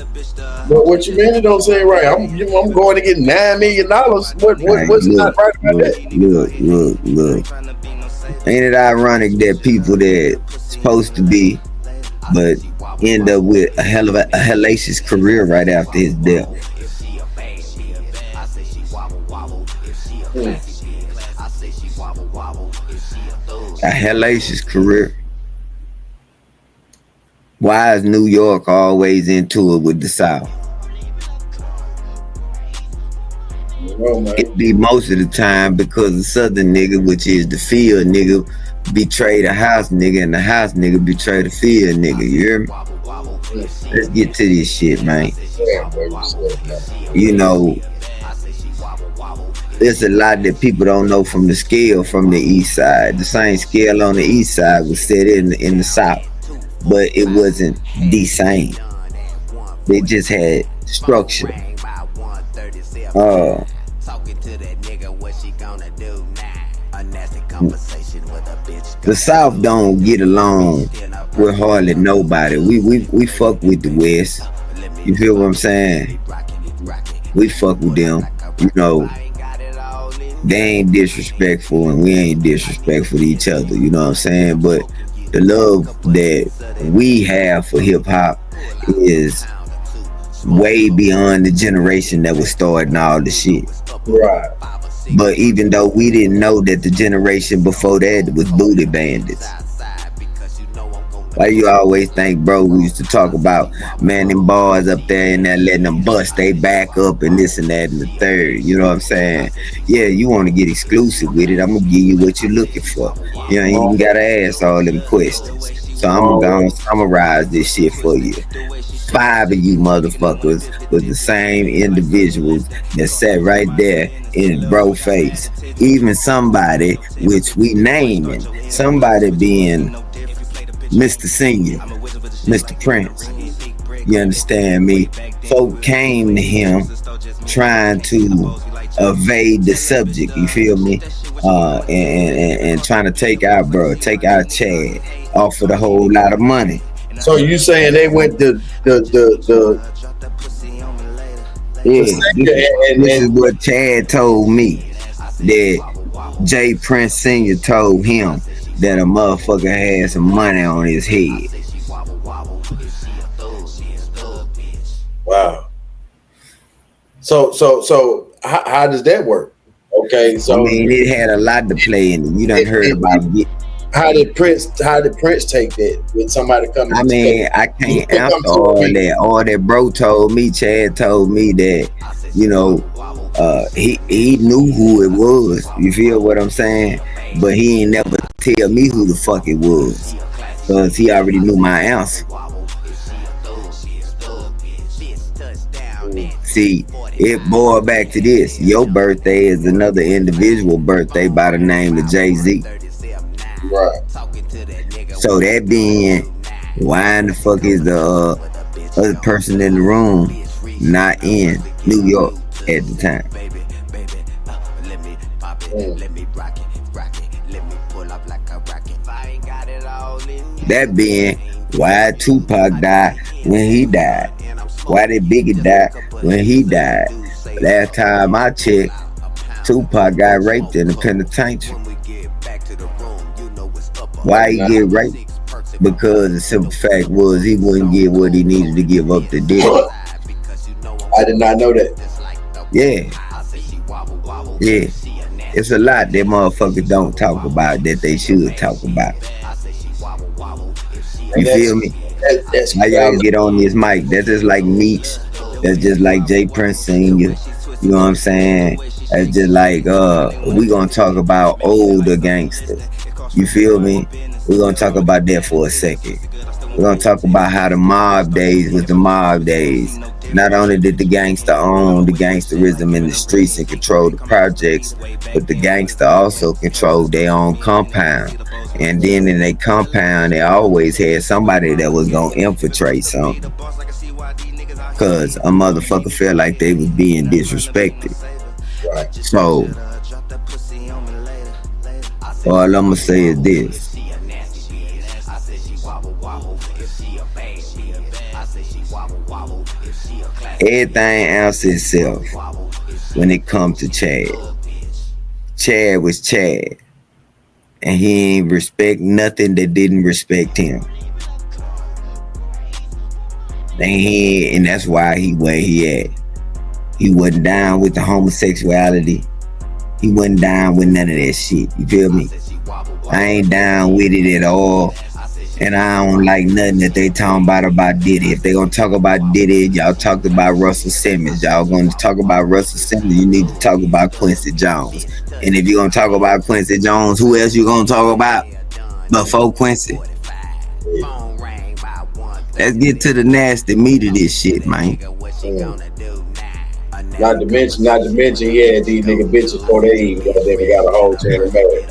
But what you mean it don't seem right? I'm going to get $9 million. What's not right about that? Look. Ain't it ironic that people that supposed to be, but end up with a hell of a hellacious career right after his death? A hellacious career. Why is New York always into it with the South? It be most of the time because the Southern nigga, which is the field nigga, betrayed a house nigga, and the house nigga betrayed the field nigga. You hear me? Let's get to this shit, man. There's a lot that people don't know from the scale from the east side. The same scale on the east side was set in the south, but it wasn't the same. They just had structure. The South don't get along with hardly nobody. We fuck with the West. You feel what I'm saying? We fuck with them. They ain't disrespectful and we ain't disrespectful to each other. You know what I'm saying? But the love that we have for hip hop is way beyond the generation that was starting all the shit. Right. But even though we didn't know that the generation before that was booty bandits. Why you always think, bro, we used to talk about, man, them bars up there and that letting them bust they back up and this and that and the third. You know what I'm saying? Yeah, you want to get exclusive with it. I'm going to give you what you're looking for. You ain't even got to ask all them questions. So I'm going to summarize this shit for you. 5 of you motherfuckers was the same individuals that sat right there in bro face. Even somebody, which we naming, somebody being Mr. Senior, Mr. Prince. You understand me? Folk came to him trying to evade the subject, you feel me? And trying to take our bro, take our Chad, offered a whole lot of money. So you saying they went the Yeah, second this is what Chad told me. That Jay Prince Sr. told him that a motherfucker had some money on his head. wow. So how does that work? Okay, I so mean, it had a lot to play in it. You done heard about it. how did Prince take that with somebody coming? I mean, I can't answer all that. All that bro told me, Chad told me that, you know, he knew who it was. You feel what I'm saying? But he ain't never tell me who the fuck it was, cause he already knew my answer. See, it boiled back to this. Your birthday is another individual birthday by the name of Jay-Z. Right. So that being, why in the fuck is the other person in the room not in New York at the time? That being, why Tupac died when he died? Why did Biggie die when he died? Last time I checked, Tupac got raped in the penitentiary. Why he get raped? Because the simple fact was he wouldn't get what he needed to give up to Diddy. I did not know that. Yeah. Yeah. It's a lot that motherfuckers don't talk about that they should talk about. You feel me? That's How y'all get on this mic? That's just like Meech. That's just like Jay Prince Sr. You know what I'm saying? That's just like we gonna talk about older gangsters. You feel me? We're gonna talk about that for a second. We're gonna talk about how the mob days was the mob days. Not only did the gangster own the gangsterism in the streets and control the projects, but the gangster also controlled their own compound. And then in their compound, they always had somebody that was gonna infiltrate something. Cause a motherfucker felt like they was being disrespected. right. So all I'm gonna say is this. Everything answers itself when it comes to Chad. Chad was Chad. And he ain't respect nothing that didn't respect him. And that's why he where he at. He wasn't down with the homosexuality. He wasn't down with none of that shit. You feel me? I ain't down with it at all. And I don't like nothing that they talking about Diddy. If they gonna talk about Diddy, y'all talked about Russell Simmons. Y'all gonna talk about Russell Simmons, you need to talk about Quincy Jones. And if you're gonna talk about Quincy Jones, who else you gonna talk about before Quincy? Let's get to the nasty meat of this shit, man. Not to mention, yeah, these nigga bitches before they even got a whole channel married.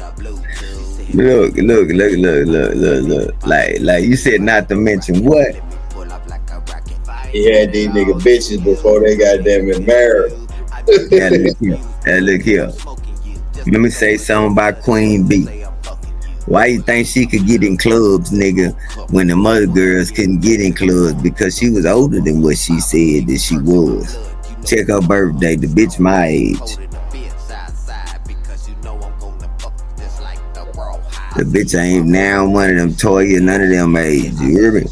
Look. Like you said, not to mention what? He had these nigga bitches before they got them married. Look here. Let me say something about Queen B. Why you think she could get in clubs, nigga, when the mother girls couldn't get in clubs? Because she was older than what she said that she was. Check her birthday, the bitch my age. The bitch ain't now one of them Toya, none of them age. You hear me?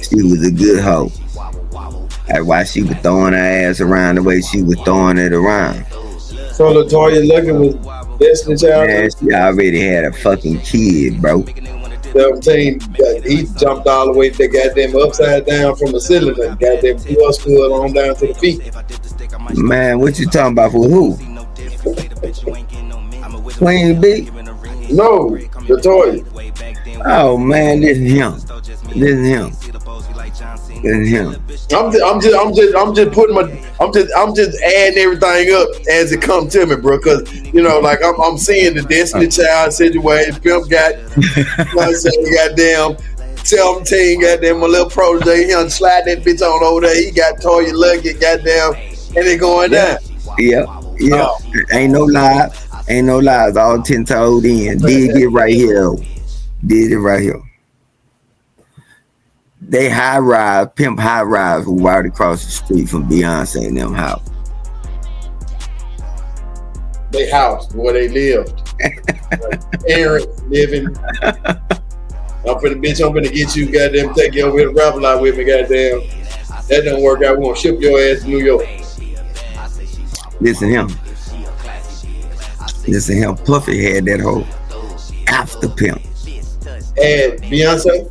She was a good hoe. That's why she was throwing her ass around the way she was throwing it around. So LaToya Luckett was Destiny Child? Man, she already had a fucking kid, bro. 17, he jumped all the way to goddamn upside down from the ceiling and goddamn blew us school on down to the feet. Man, what you talking about for who? Queen B? No, LaToya. Oh man, this is him. I'm just adding everything up as it comes to me, bro. Cause you know, like I'm seeing the Destiny Child situation. Pimp got, goddamn 17, goddamn my little protege. He slide that bitch on over there. He got Toya Luckett, goddamn, and it going down. Yeah. Ain't no lies. All 10 toed in. Did it right here. They high rise, pimp high rise, who right across the street from Beyonce and them house. They house where they lived. Aaron living. I'm finna get you, goddamn, take you over here to rap a lot with me, goddamn. That don't work out. We gonna ship your ass to New York. Listen him. Puffy had that whole after pimp. And Beyonce?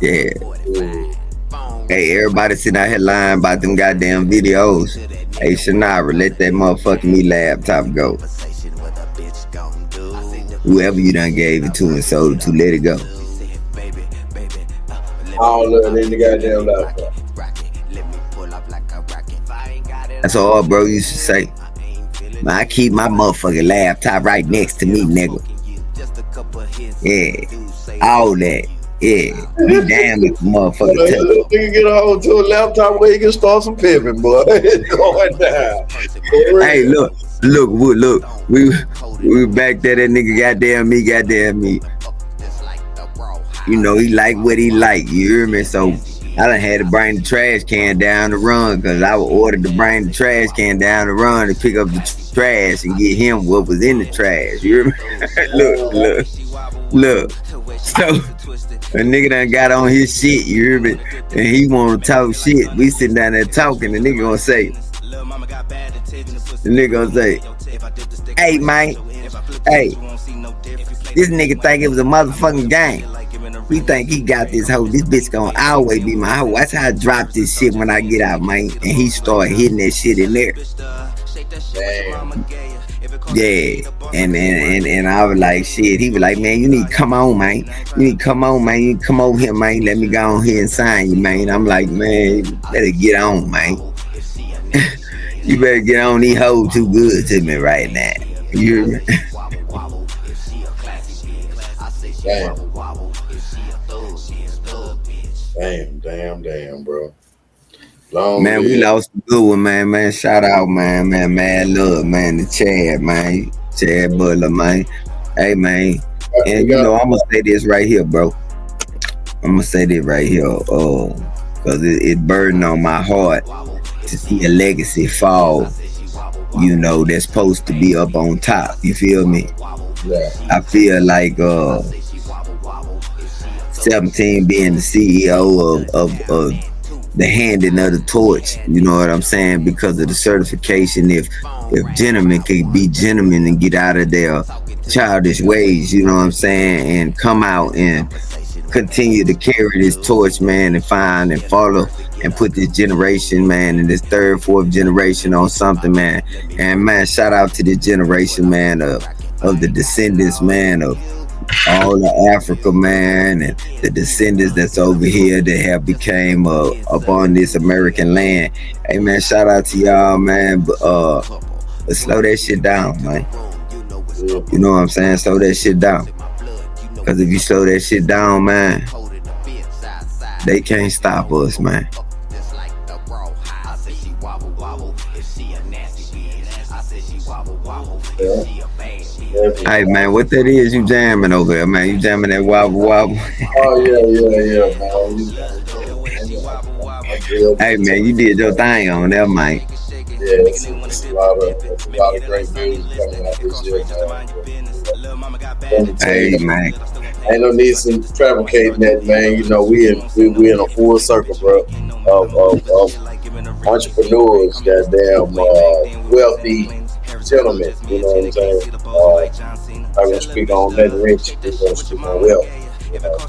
Yeah. Hey, everybody sitting out here lying about them goddamn videos. Hey, Shannara, let that motherfucking me laptop go. Whoever you done gave it to and sold it to, let it go. All of it in the goddamn laptop. That's all bro used to say. Man, I keep my motherfucking laptop right next to me, nigga. Yeah. All that. Yeah. Be damn if motherfucker tell you can get a hold to a laptop where you can start some pimping, boy. It's going down. Hey, look. We back there, that nigga goddamn me. You know, he like what he like, you hear me? So I done had to bring the trash can down the run, because I would order to bring the trash can down the run to pick up the trash and get him what was in the trash, you hear me? Look. So a nigga done got on his shit, you hear me? And he wanna talk shit. We sitting down there talking, the nigga gonna say, hey man, hey, this nigga think it was a motherfucking game. He think he got this hoe. This bitch gonna always be my hoe. That's how I drop this shit when I get out, man. And he started hitting that shit in there. Damn. Yeah. And I was like, shit. He was like, man, you need to come on, man. You need to come on, man. You need to come over here, man. Let me go on here and sign you, man. I'm like, man, you better get on, man. You better get on. These hoes too good to me right now. You hear me? Damn, bro. Man, we lost a good one, man. Shout out, man. Mad love, man. The Chad Butler, man. Hey, man. And you know, I'm gonna say this right here, bro. Cause it burdened on my heart to see a legacy fall. You know, that's supposed to be up on top. You feel me? Yeah. I feel like 17 being the CEO of the handing of the torch, you know what I'm saying, because of the certification. If gentlemen can be gentlemen and get out of their childish ways, you know what I'm saying, and come out and continue to carry this torch, man, and find and follow and put this generation, man, and this third, fourth generation on something, man. And man, shout out to this generation, man, of the descendants, man, of all the Africa, man, and the descendants that's over here that have became upon this American land. Hey, man, shout out to y'all, man. But slow that shit down, man. You know what I'm saying? Slow that shit down. Because if you slow that shit down, man, they can't stop us, man. Yeah. Hey, man, what that is you jamming over there, man? You jamming that wobble wobble? Oh, yeah, man. Hey, man, you did your thing on there, man. Yeah, it's a lot of great music coming out this year, man. Hey, man. Ain't no need some fabricating that, man. You know, we in a full circle, bro, of entrepreneurs, goddamn wealthy gentlemen. You know what I'm saying? I'm gonna speak on nothing rich. We're gonna speak on wealth,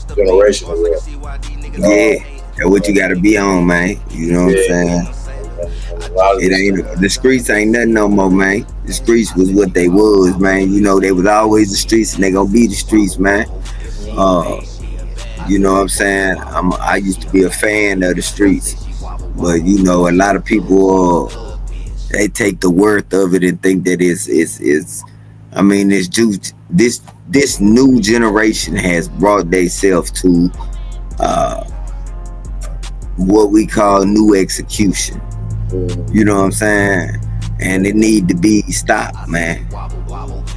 generational wealth. Yeah, that's what you gotta be on, man. You know what I'm saying? It ain't the streets ain't nothing no more, man. The streets was what they was, man. You know, they was always the streets, and they gonna be the streets, man. You know what I'm saying? I used to be a fan of the streets, but you know, a lot of people they take the worth of it and think that it's I mean, this new generation has brought themselves to what we call new execution. You know what I'm saying? And it need to be stopped, man.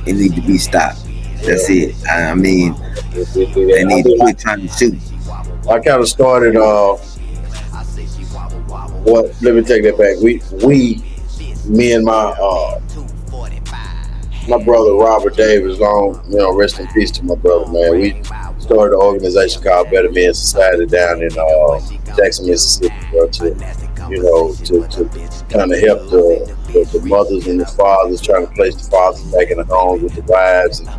It need to be stopped. That's it. I mean, they I need to mean, quit trying to shoot. I kind of started. What? Let me take that back. Me and my brother Robert Davis, long, rest in peace to my brother, man. We started an organization called Better Men Society down in Jackson, Mississippi, bro, to kind of help the mothers and the fathers, trying to place the fathers back in the homes with the wives, and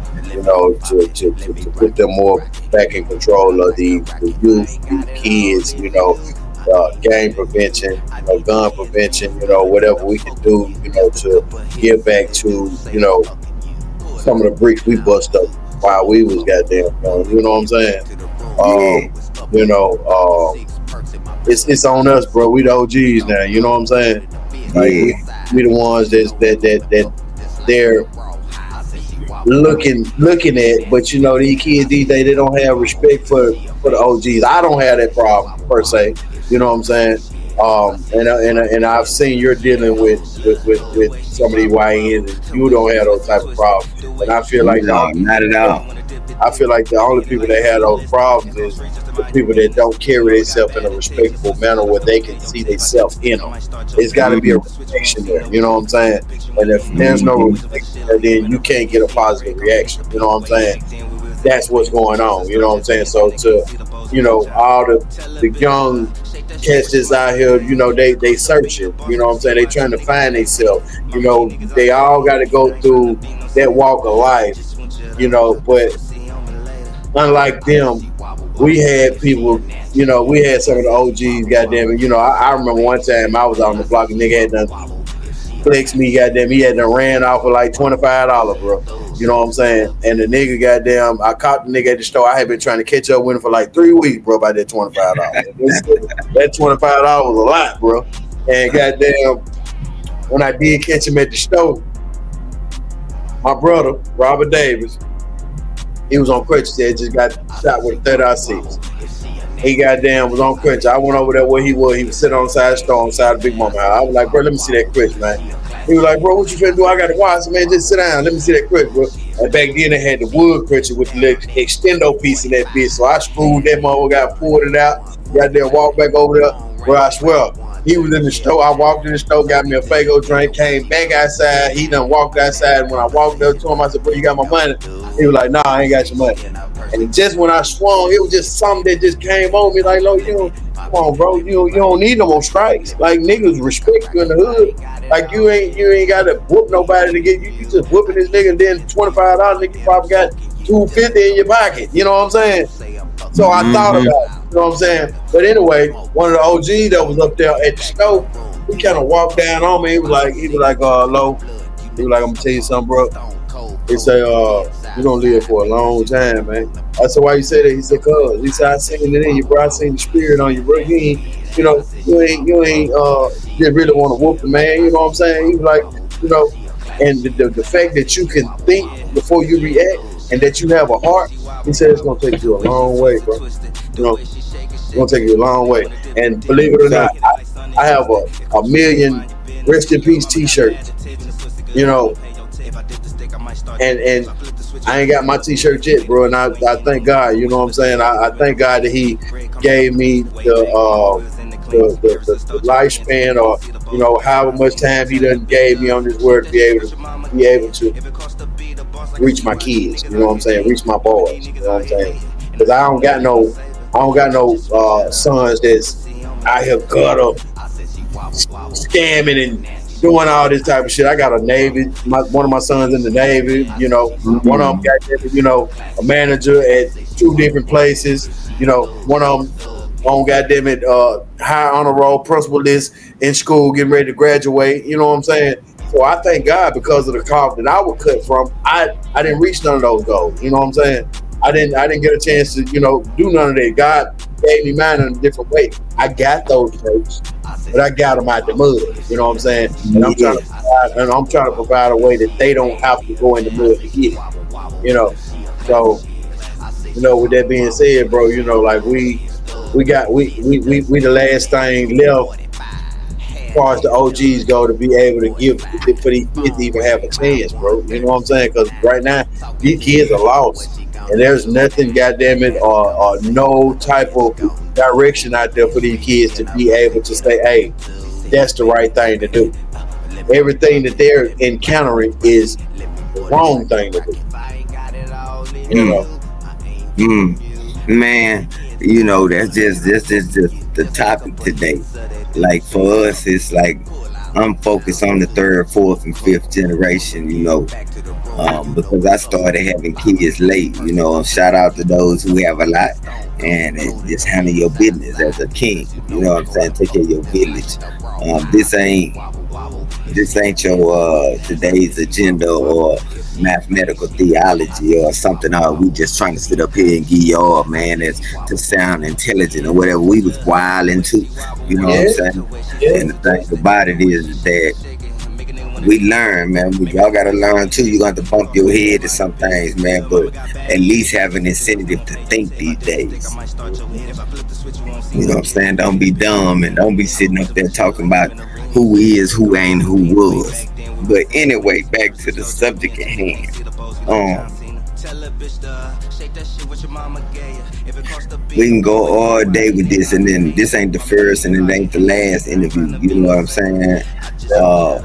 to put them more back in control of the youth, the kids, gang prevention, gun prevention, whatever we can do, to give back to, some of the bricks we bust up while we was goddamn young. You know what I'm saying? Yeah, You know, it's on us, bro. We the OGs now. You know what I'm saying? Like yeah. we the ones that they're looking at. But these kids these days, they don't have respect for the OGs. I don't have that problem per se. You know what I'm saying? And I've seen you're dealing with some of these YNs, and you don't have those type of problems. And I feel like No, not at all. the only people that have those problems is the people that don't carry themselves in a respectful manner where they can see themselves in them. It's got to be a reflection there. You know what I'm saying? And if there's no reflection there, then you can't get a positive reaction. You know what I'm saying? That's what's going on. You know what I'm saying? So to all the young cats that's out here, they searching. You know what I'm saying? They trying to find themselves. They all got to go through that walk of life. But unlike them, we had people. We had some of the OGs. Goddamn it. I remember one time I was on the block and nigga had done flex me. Goddamn, he had done ran off with like $25, bro. You know what I'm saying? And the nigga, goddamn, I caught the nigga at the store. I had been trying to catch up with him for like 3 weeks, bro, by that $25. That $25 was a lot, bro. And goddamn, when I did catch him at the store, my brother, Robert Davis, he was on crutches. He had just got shot with a 30-06. He goddamn was on crutches. I went over there where he was. He was sitting on the side of the store, on the side of Big Mama house. I was like, bro, let me see that crutch, man. He was like, bro, what you finna do? I got to watch, man. Just sit down. Let me see that crutch, bro. And back then they had the wood crutch with the little extendo piece in that bitch. So I screwed that motherfucker, got pulled it out, got there, walked back over there. Bro, I swear, he was in the store. I walked in the store, got me a Fago drink, came back outside. He done walked outside. When I walked up to him, I said, bro, you got my money? He was like, nah, I ain't got your money. And just when I swung, it was just something that just came on me like, come on, bro, you don't need no more strikes. Like, niggas respect you in the hood. Like, you ain't got to whoop nobody to get you. You just whooping this nigga, and then $25, nigga, you probably got $250 in your pocket. You know what I'm saying? So I thought about it. You know what I'm saying? But anyway, one of the OGs that was up there at the stove, he kind of walked down on me. He was like, Lo, he was like, I'm gonna tell you something, bro. He said, you're gonna live for a long time, man. I said, why you say that? He said, cuz. He said, I seen it in you, bro. I seen the spirit on you, bro. You ain't just really want to whoop the man. You know what I'm saying? He was like, and the fact that you can think before you react and that you have a heart, he said it's gonna take you a long way, bro. It's gonna take you a long way. And believe it or not, I have a million rest in peace t-shirts. And I ain't got my t-shirt yet, bro. And I thank God, you know what I'm saying? I thank God that he gave me the lifespan, or however much time he done gave me on this word to be able to reach my kids, you know what I'm saying? Reach my boys, you know what I'm saying? Because I don't got no sons that's out here gutter scamming and doing all this type of shit. I got a Navy. One of my sons in the Navy. One of them got a manager at 2 different places. One of them on goddamn it high honor roll principal list in school, getting ready to graduate. You know what I'm saying? So I thank God because of the cloth that I was cut from. I didn't reach none of those goals. You know what I'm saying? I didn't get a chance to do none of that. God gave me mine in a different way. I got those traits, but I got them out the mud. You know what I'm saying? And I'm trying to provide a way that they don't have to go in the mud to get it. So with that being said, bro, like we the last thing left as far as the OGs go to be able to give for these kids to even have a chance, bro. You know what I'm saying? Because right now These kids are lost, and there's nothing, goddamn it, or no type of direction out there for these kids to be able to say, "Hey, that's the right thing to do." Everything that they're encountering is the wrong thing to do. You know, Man, that's just the topic today. Like for us, it's like I'm focused on the third, fourth, and fifth generation. Because I started having kids late. Shout out to those who have a lot, and just handle your business as a king. You know what I'm saying? Take care of your village. This ain't your today's agenda or mathematical theology or something. We just trying to sit up here and give y'all, man, as to sound intelligent or whatever. We was wild into, you know what I'm yeah, saying? yeah, And the thing about it is that we learn, man. Y'all gotta learn too. You got to bump your head to some things, man. But at least have an incentive to think these days. You know what I'm saying? Don't be dumb and don't be sitting up there talking about who is, who ain't, who was. But anyway, back to the subject at hand. Um, we can go all day with this, and then this ain't the first and it ain't the last interview. You know what I'm saying? Uh,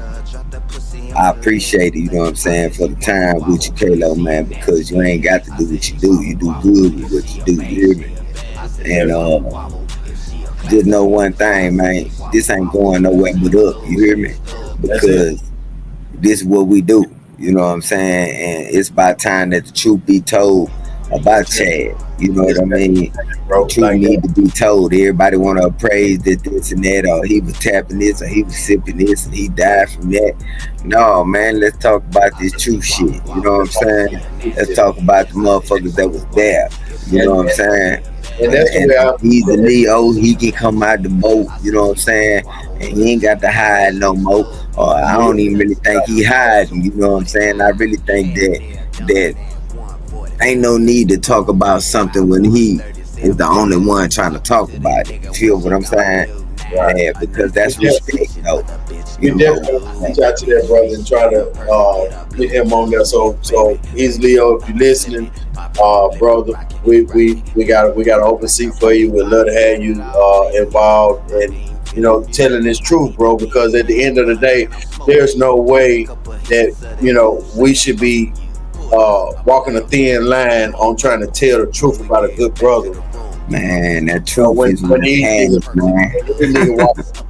I appreciate it, you know what I'm saying, for the time with you, Kalo, man, because you ain't got to do what you do. You do good with what you do, you hear me? And just know one thing, man, this ain't going nowhere but up, you hear me? that's it. Because this is what we do, you know what I'm saying? And it's about time that the truth be told about Chad, you know what It's I mean? bro, Truth like need that. to be told. Everybody want to praise that this and that, or he was tapping this, or he was sipping this, and he died from that. No, man, let's talk about this true shit. You know what I'm saying? Let's talk about the motherfuckers that was there. You And, know what I'm and, saying? and And, that's the and way I he's a Leo. He can come out the boat. You know what I'm saying? And he ain't got to hide no more. Or I don't even really think he hiding. You know what I'm saying? I really think that ain't no need to talk about something when he is the only one trying to talk about it. You feel what I'm saying? right. Yeah, because that's Yeah, respect, though. we You know. definitely reach out to that brother and try to get him on there. So he's Leo. If you're listening, brother, we got an open seat for you. We'd love to have you involved and telling this truth, bro. Because at the end of the day, there's no way that we should be walking a thin line on trying to tell the truth about a good brother. Man, that You know, truth is when what these niggas, matters, man.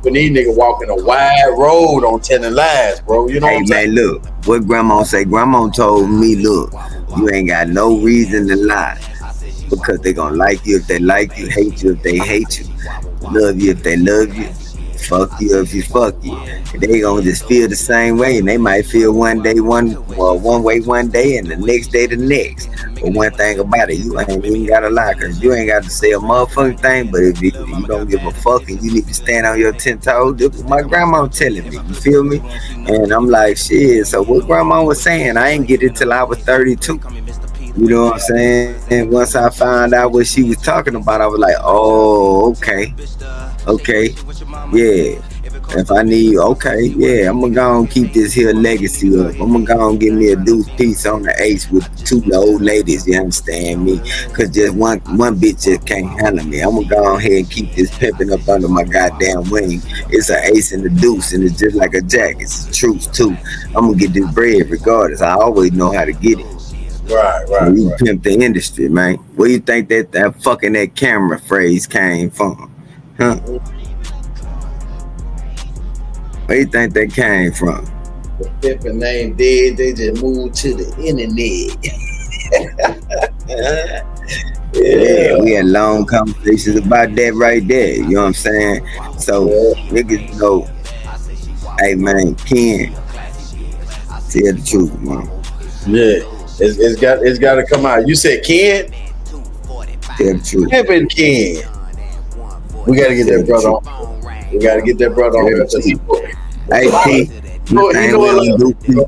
when these niggas walking a wide road on telling lies, bro. You know what Hey I'm saying? man, look, what grandma say? Grandma told me, look, you ain't got no reason to lie because they gonna like you if they like you, hate you if they hate you, love you if they love you, fuck you if you fuck you. They gonna just feel the same way, and they might feel one day one way one day, and the next day the next. But one thing about it, you ain't even gotta lie, cause you ain't got to say a motherfucking thing. But if you don't give a fuck and you need to stand on your 10 toes, this was my grandma telling me. You feel me? And I'm like, shit. So what grandma was saying, I ain't get it till I was 32. You know what I'm saying? Once I found out what she was talking about, I was like, oh, okay, yeah. If I need, okay, yeah, I'm gonna go and keep this here legacy up. I'm gonna go and give me a deuce piece on the ace with two old ladies. You understand me? Cause just one bitch just can't handle me. I'm gonna go ahead and keep this pimping up under my goddamn wing. It's an ace and a deuce, and it's just like a jack. It's the truth too. I'm gonna get this bread regardless. I always know how to get it. Right, So right, you right. pimp the industry, man. Where you think that fucking that camera phrase came from? Huh? Where you think that came from? The pimping name dead. They just moved to the internet. Yeah, Yeah, we had long conversations about that right there. You know what I'm saying? So yeah, niggas know, hey man, Ken, tell the truth, man. yeah. It's got to come out. You said Ken, Tell the truth. pimping Ken. We got to get Tell that the brother truth. on. We got to get that brother Tell on the here because truth. Hey P, one he thing know we a don't do, lot. P.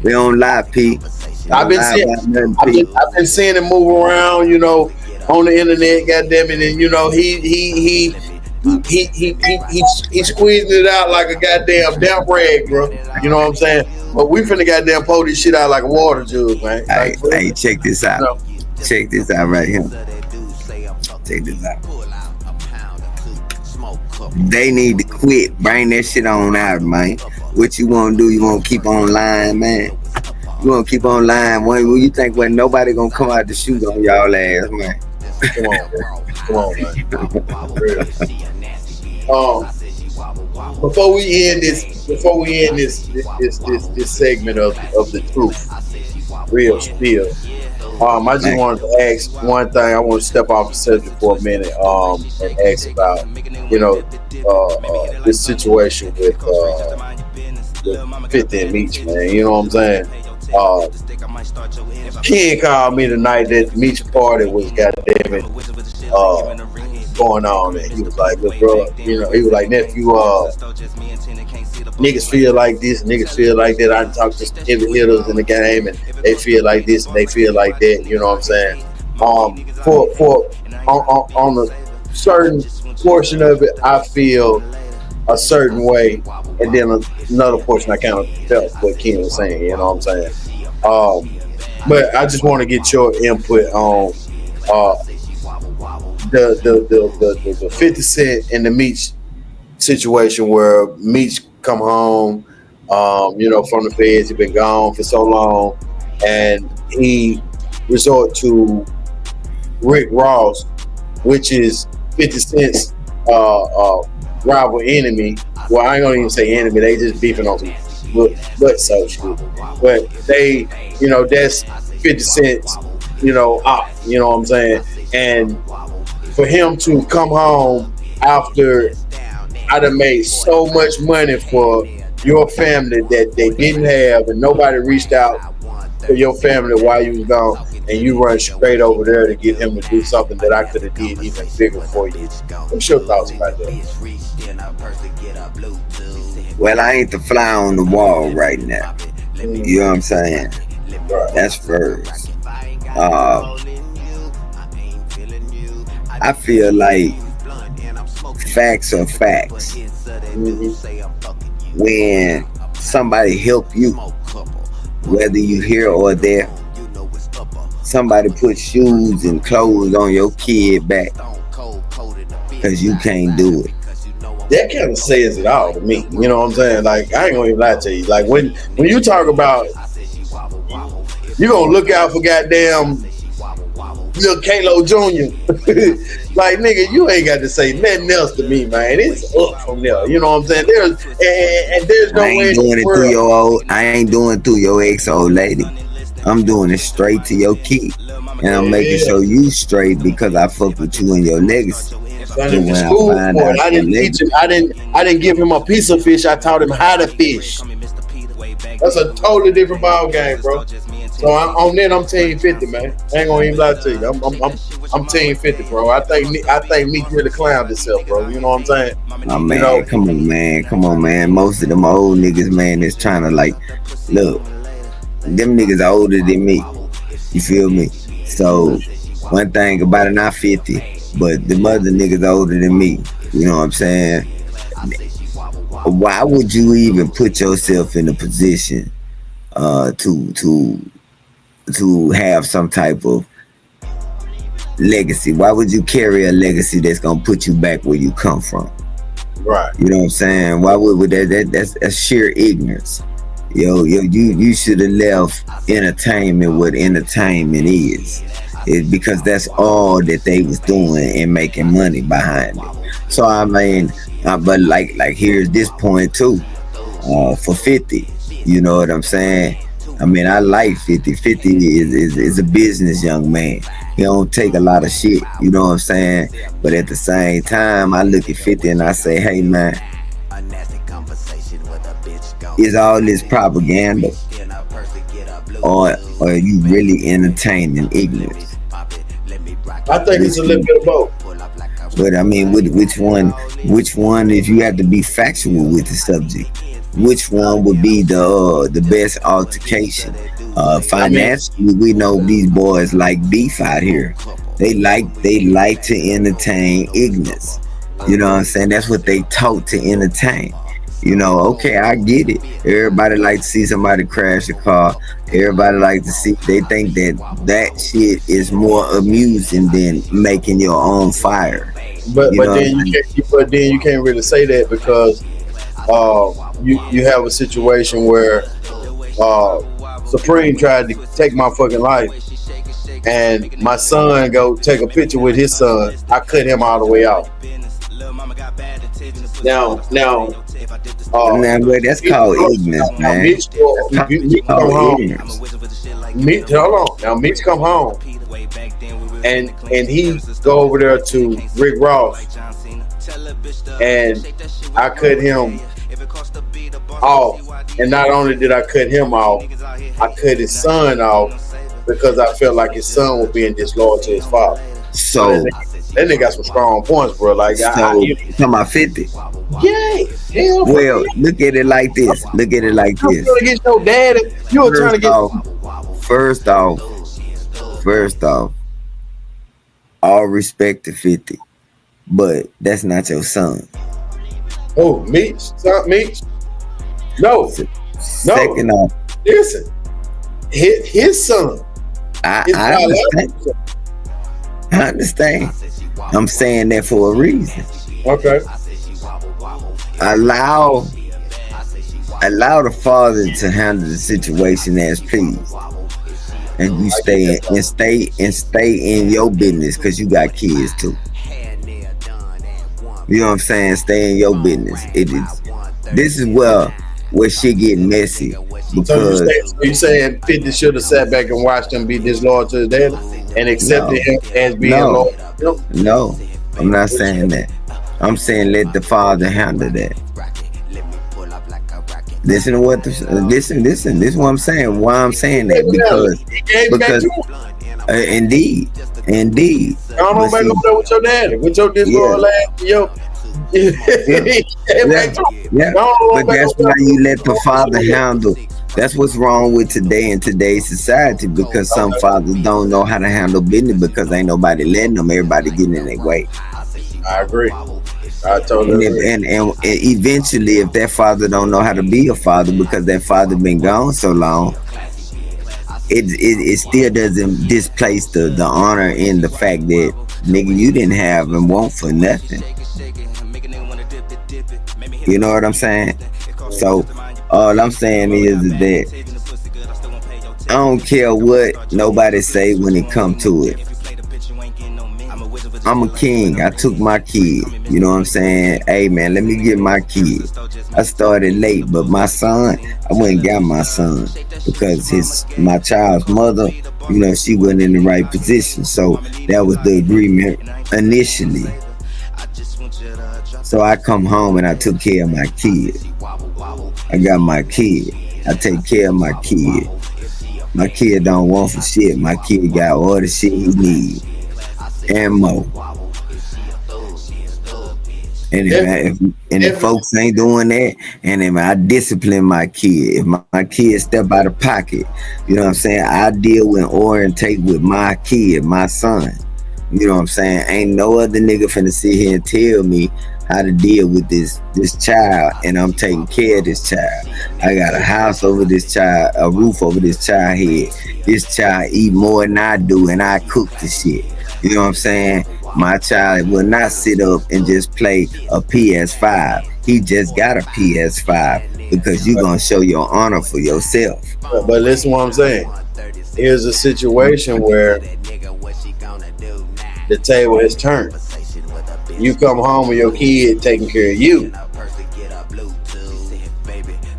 We don't lie, P. We I've don't been lie seeing, about nothing, I've P. been, I've been seeing him move around, on the internet. Goddamn it, and he squeezing it out like a goddamn damp rag, bro. You know what I'm saying? But we finna goddamn pour this shit out like a water jug, man. Like, Hey, check this out. no. Check this out right here. Check this out. They need to quit. Bring that shit on out, man. What you want to do? You want to keep on lying, man? You want to keep on lying? When you think when nobody gonna come out to shoot on y'all ass, man? Come on, man. Come on, man. Before we end this segment of the truth, real spill. I just wanted to ask one thing. I want to step off the subject for a minute, and ask about, this situation with 50 and Meech, man. You know what I'm saying? Ken called me tonight that Meech party was goddamn it going on, and he was like, "Look, bro," he was like, "Nephew, niggas feel like this, niggas feel like that. I talk to heavy hitters in the game, and they feel like this, and they feel like that." You know what I'm saying? On a certain portion of it, I feel a certain way, and then another portion I kind of felt what Ken was saying. You know what I'm saying? But I just want to get your input on the 50 Cent and the Meech situation, where Meech come home, from the feds. He's been gone for so long, and he resort to Rick Ross, which is 50 Cent's rival enemy. Well, I ain't gonna even say enemy. They just beefing on some butt social. But they, that's 50 Cent's, op. You know what I'm saying? And for him to come home after I done made so much money for your family that they didn't have, and nobody reached out for your family while you was gone, and you run straight over there to get him to do something that I could have did even bigger for you. What's your thoughts about that? Well, I ain't the fly on the wall right now. You know what I'm saying? That's first. I feel like facts are facts. When somebody help you, whether you here or there, somebody put shoes and clothes on your kid back because you can't do it. That kind of says it all to me. You know what I'm saying? Like, I ain't gonna even lie to you. Like, when you talk about you gonna look out for goddamn little Kalo Jr. Like, nigga, you ain't got to say nothing else to me, man. It's up from there. You know what I'm saying? There's no way in the world. I ain't doing it through your ex old lady. I'm doing it straight to your kid, and I'm making sure you straight because I fuck with you and your legacy. I didn't teach him. I didn't give him a piece of fish. I taught him how to fish. That's a totally different ball game, bro. So on that, I'm team 50, man. I ain't gonna even lie to you. I'm team 50, bro. I think Meek really clowned himself, bro. You know what I'm saying? Oh man, come on, man. Most of them old niggas, man, is trying to like, look, them niggas are older than me. You feel me? So one thing about it, not 50, but the other niggas older than me. You know what I'm saying? Why would you even put yourself in a position to have some type of legacy? Why would you carry a legacy that's gonna put you back where you come from? Right. You know what I'm saying? Why would that's sheer ignorance. You should have left entertainment what entertainment is. It's because that's all that they was doing and making money behind it. So I mean, but like here's this point too. For 50, you know what I'm saying? I mean, I like 50. 50 is a business young man. He don't take a lot of shit, you know what I'm saying? But at the same time, I look at 50 and I say, hey man, is all this propaganda, or are you really entertaining ignorance? I think it's a little bit of both. But I mean, which one, if you have to be factual with the subject, which one would be the best altercation? Financially, we know these boys like beef out here. They like to entertain ignorance. You know what I'm saying? That's what they taught to entertain. You know, okay, I get it. Everybody like to see somebody crash a car. Everybody like to see. They think that shit is more amusing than making your own fire. But You but know what then you I'm saying? can't. But then you can't really say that because you have a situation where Supreme tried to take my fucking life, and my son go take a picture with his son. I cut him all the way out. Now, Now, but that's called ignorance, now man. Mitch, That's Mitch come called home. ignorance. Mitch, hold on. Now Mitch come home, and he go over there to Rick Ross, and I cut him off. And not only did I cut him off, I cut his son off because I felt like his son was being disloyal to his father. So So, that nigga got some strong points, bro. Like, you talking about 50? yeah, hell, Well, look at it like this. Look at it like you this. were trying to get your daddy. You were trying to First get. off, first off, all respect to 50, but that's not your son. Oh, Mitch, son, Mitch. No, no. Second off, Listen, his son. His I understand. biological son. I understand. I'm saying that for a reason. Okay. Allow allow the father to handle the situation as please, and you stay in your business because you got kids too. You know what I'm saying? Stay in your business. It is. This is where shit get messy because So you saying 50 should have sat back and watched him be disloyal to his daddy and accepted no, him as being no, loyal to him? no. I'm not saying that. I'm saying let the father handle that. Listen to what listen. This is what I'm saying. Why I'm saying that He gave back because to him. indeed. I don't know But back see, over there with your daddy, with your yeah, disloyal ass, yo. He gave yeah, back to him. I yeah. don't know But back that's over why there you let the father with handle. That's what's wrong with today in today's society because some fathers don't know how to handle business because ain't nobody letting them. Everybody getting in their way. I agree. I totally And if agree. and eventually, if that father don't know how to be a father because that father been gone so long, it still doesn't displace the honor in the fact that nigga you didn't have and want for nothing. You know what I'm saying? So all I'm saying is that I don't care what nobody say when it come to it. I'm a king. I took my kid. You know what I'm saying? Hey man, let me get my kid. I started late, but my son, I went and got my son because my child's mother, you know, she wasn't in the right position. So that was the agreement initially. So I come home and I took care of my kid. I got my kid. I take care of my kid. My kid don't want for shit. My kid got all the shit he need and more. And if folks ain't doing that, and if I discipline my kid, if my kid step out of pocket, you know what I'm saying? I deal and orientate with my kid, my son. You know what I'm saying? Ain't no other nigga finna sit here and tell me how to deal with this child, and I'm taking care of this child. I got a house over this child, a roof over this child head. This child eat more than I do, and I cook the shit. You know what I'm saying? My child will not sit up and just play a PS5. He just got a PS5 because you gonna show your honor for yourself. But listen what I'm saying. Here's a situation where the table has turned. You come home with your kid taking care of you.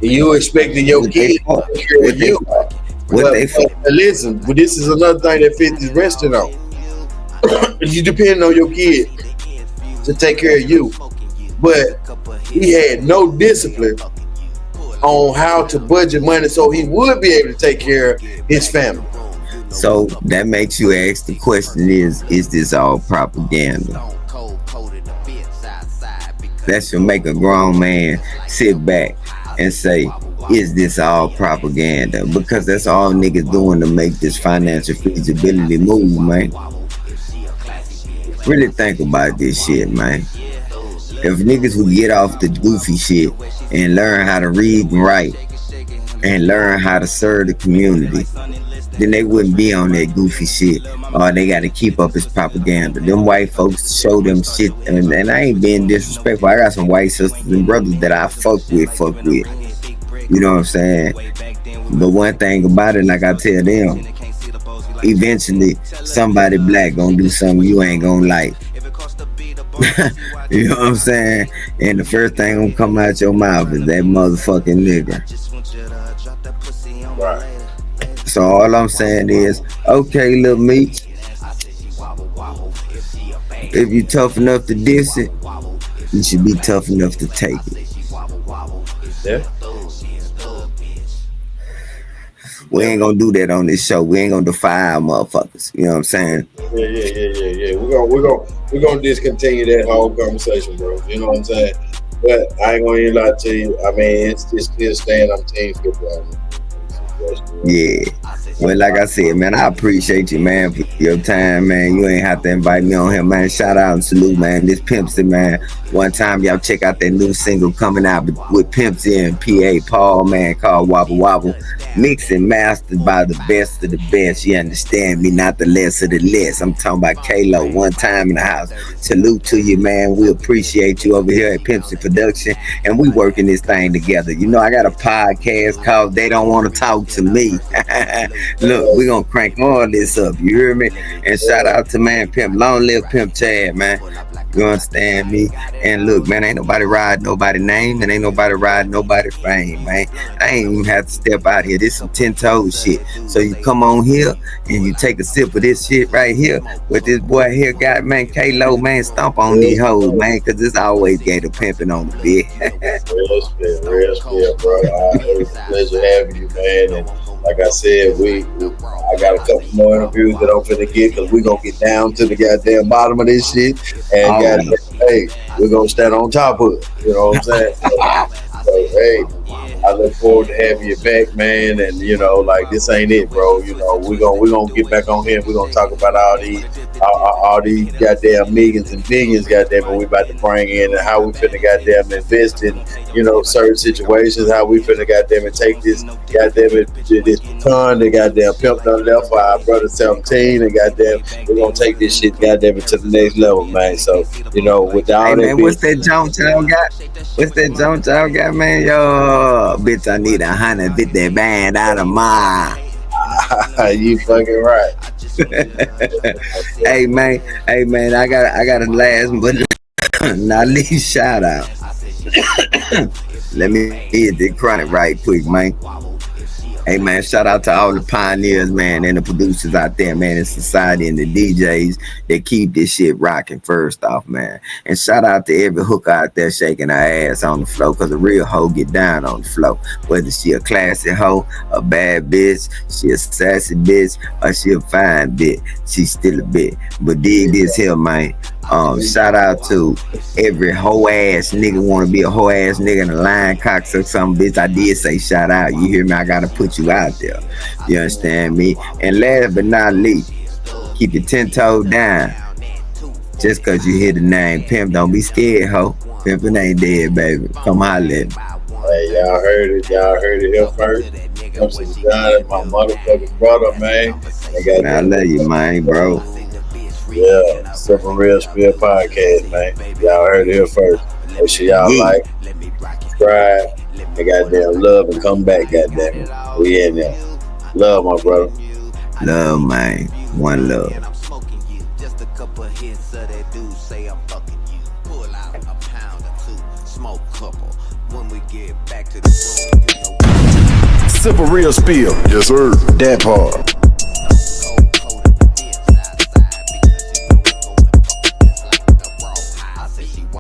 You expecting your kid to take care of you. But listen, but this is another thing that 50 is resting on. You depend on your kid to take care of you. But he had no discipline on how to budget money so he would be able to take care of his family. So that makes you ask the question is this all propaganda? That should make a grown man sit back and say, is this all propaganda? Because that's all niggas doing to make this financial feasibility move, man. Really think about this shit, man. If niggas would get off the goofy shit and learn how to read and write and learn how to serve the community, then they wouldn't be on that goofy shit. Or they got to keep up his propaganda. Them white folks show them shit, and I ain't being disrespectful. I got some white sisters and brothers that I fuck with. You know what I'm saying? But one thing about it, like I tell them, eventually somebody black gonna do something you ain't gonna like. You know what I'm saying? And the first thing gonna come out your mouth is that motherfucking nigga. Right. So all I'm saying is, okay, little meat, if you tough enough to diss it, you should be tough enough to take it. Yeah. We ain't gonna do that on this show. We ain't gonna defy our motherfuckers. You know what I'm saying? Yeah. We're gonna discontinue that whole conversation, bro. You know what I'm saying? But I ain't gonna even lie to you. I mean, it's still staying on team football. Yeah. Well, like I said, man, I appreciate you, man, for your time, man. You ain't have to invite me on here, man. Shout out and salute, man. This Pimp C, man. One time, y'all check out that new single coming out with Pimp C and PA Paul, man, called Wobble Wobble. Mixed and mastered by the best of the best. You understand me? Not the less of the less. I'm talking about K-Lo, one time in the house. Salute to you, man. We appreciate you over here at Pimp C Production, and we working this thing together. You know, I got a podcast called They Don't Want to Talk to Me. Look, we gonna crank all this up, you hear me? And shout out to man Pimp, long live Pimp Chad, man. You understand me? And look, man, ain't nobody ride nobody name, and ain't nobody ride nobody fame, man. I ain't even have to step out here. This some 10 toes shit. So you come on here and you take a sip of this shit right here. What this boy here got, man, K-Lo, man, stomp on these hoes, man, cause it's always Gator pimping on the bed. real spit, bro. It was a pleasure having you, man. And like I said, I got a couple more interviews that I'm finna get, because we're gonna get down to the goddamn bottom of this shit. And hey, we're gonna stand on top of it. You know what I'm saying? So hey, I look forward to having you back, man. And you know, like, this ain't it, bro. You know, we're gonna get back on here. We're gonna talk about all these goddamn millions and billions, goddamn, and we about to bring in, and how we finna goddamn invest in, you know, certain situations. How we finna goddamn take this goddamn this baton that goddamn Pimp done left for our brother 17, and goddamn we're gonna take this shit goddamn to the next level, man. So you know, with all hey, that, man, what's that jump y'all got? What's that jump y'all got, man? Yo, bitch, I need 150 band out of mine. You fucking right. Hey man, I got a last but not least shout out. Let me hit the chronic right quick, man. Hey man, shout out to all the pioneers, man, and the producers out there, man, in society, and the DJs that keep this shit rocking, first off, man. And shout out to every hooker out there shaking her ass on the floor, because a real hoe get down on the floor. Whether she a classy hoe, a bad bitch, she a sassy bitch, or she a fine bitch, she still a bitch. But dig this here, man. Shout out to every hoe ass nigga want to be a hoe ass nigga in a lion cocks or some bitch. I did say shout out. You hear me? I gotta put you out there. You understand me? And last but not least, keep your 10 toes down. Just cause you hear the name Pimp, don't be scared, ho. Pimpin' ain't dead, baby. Come holler at me. Hey, y'all heard it here first. Come to John, my motherfucking brother, man. I love you, man, bro. Yeah, Super Real Spill Podcast, man. Y'all heard it here first. Make sure y'all like, subscribe, and goddamn love, and come back, goddamn it. We in there. Love, my brother. Love, man. One love. Super Real Spill. Yes, sir. That part.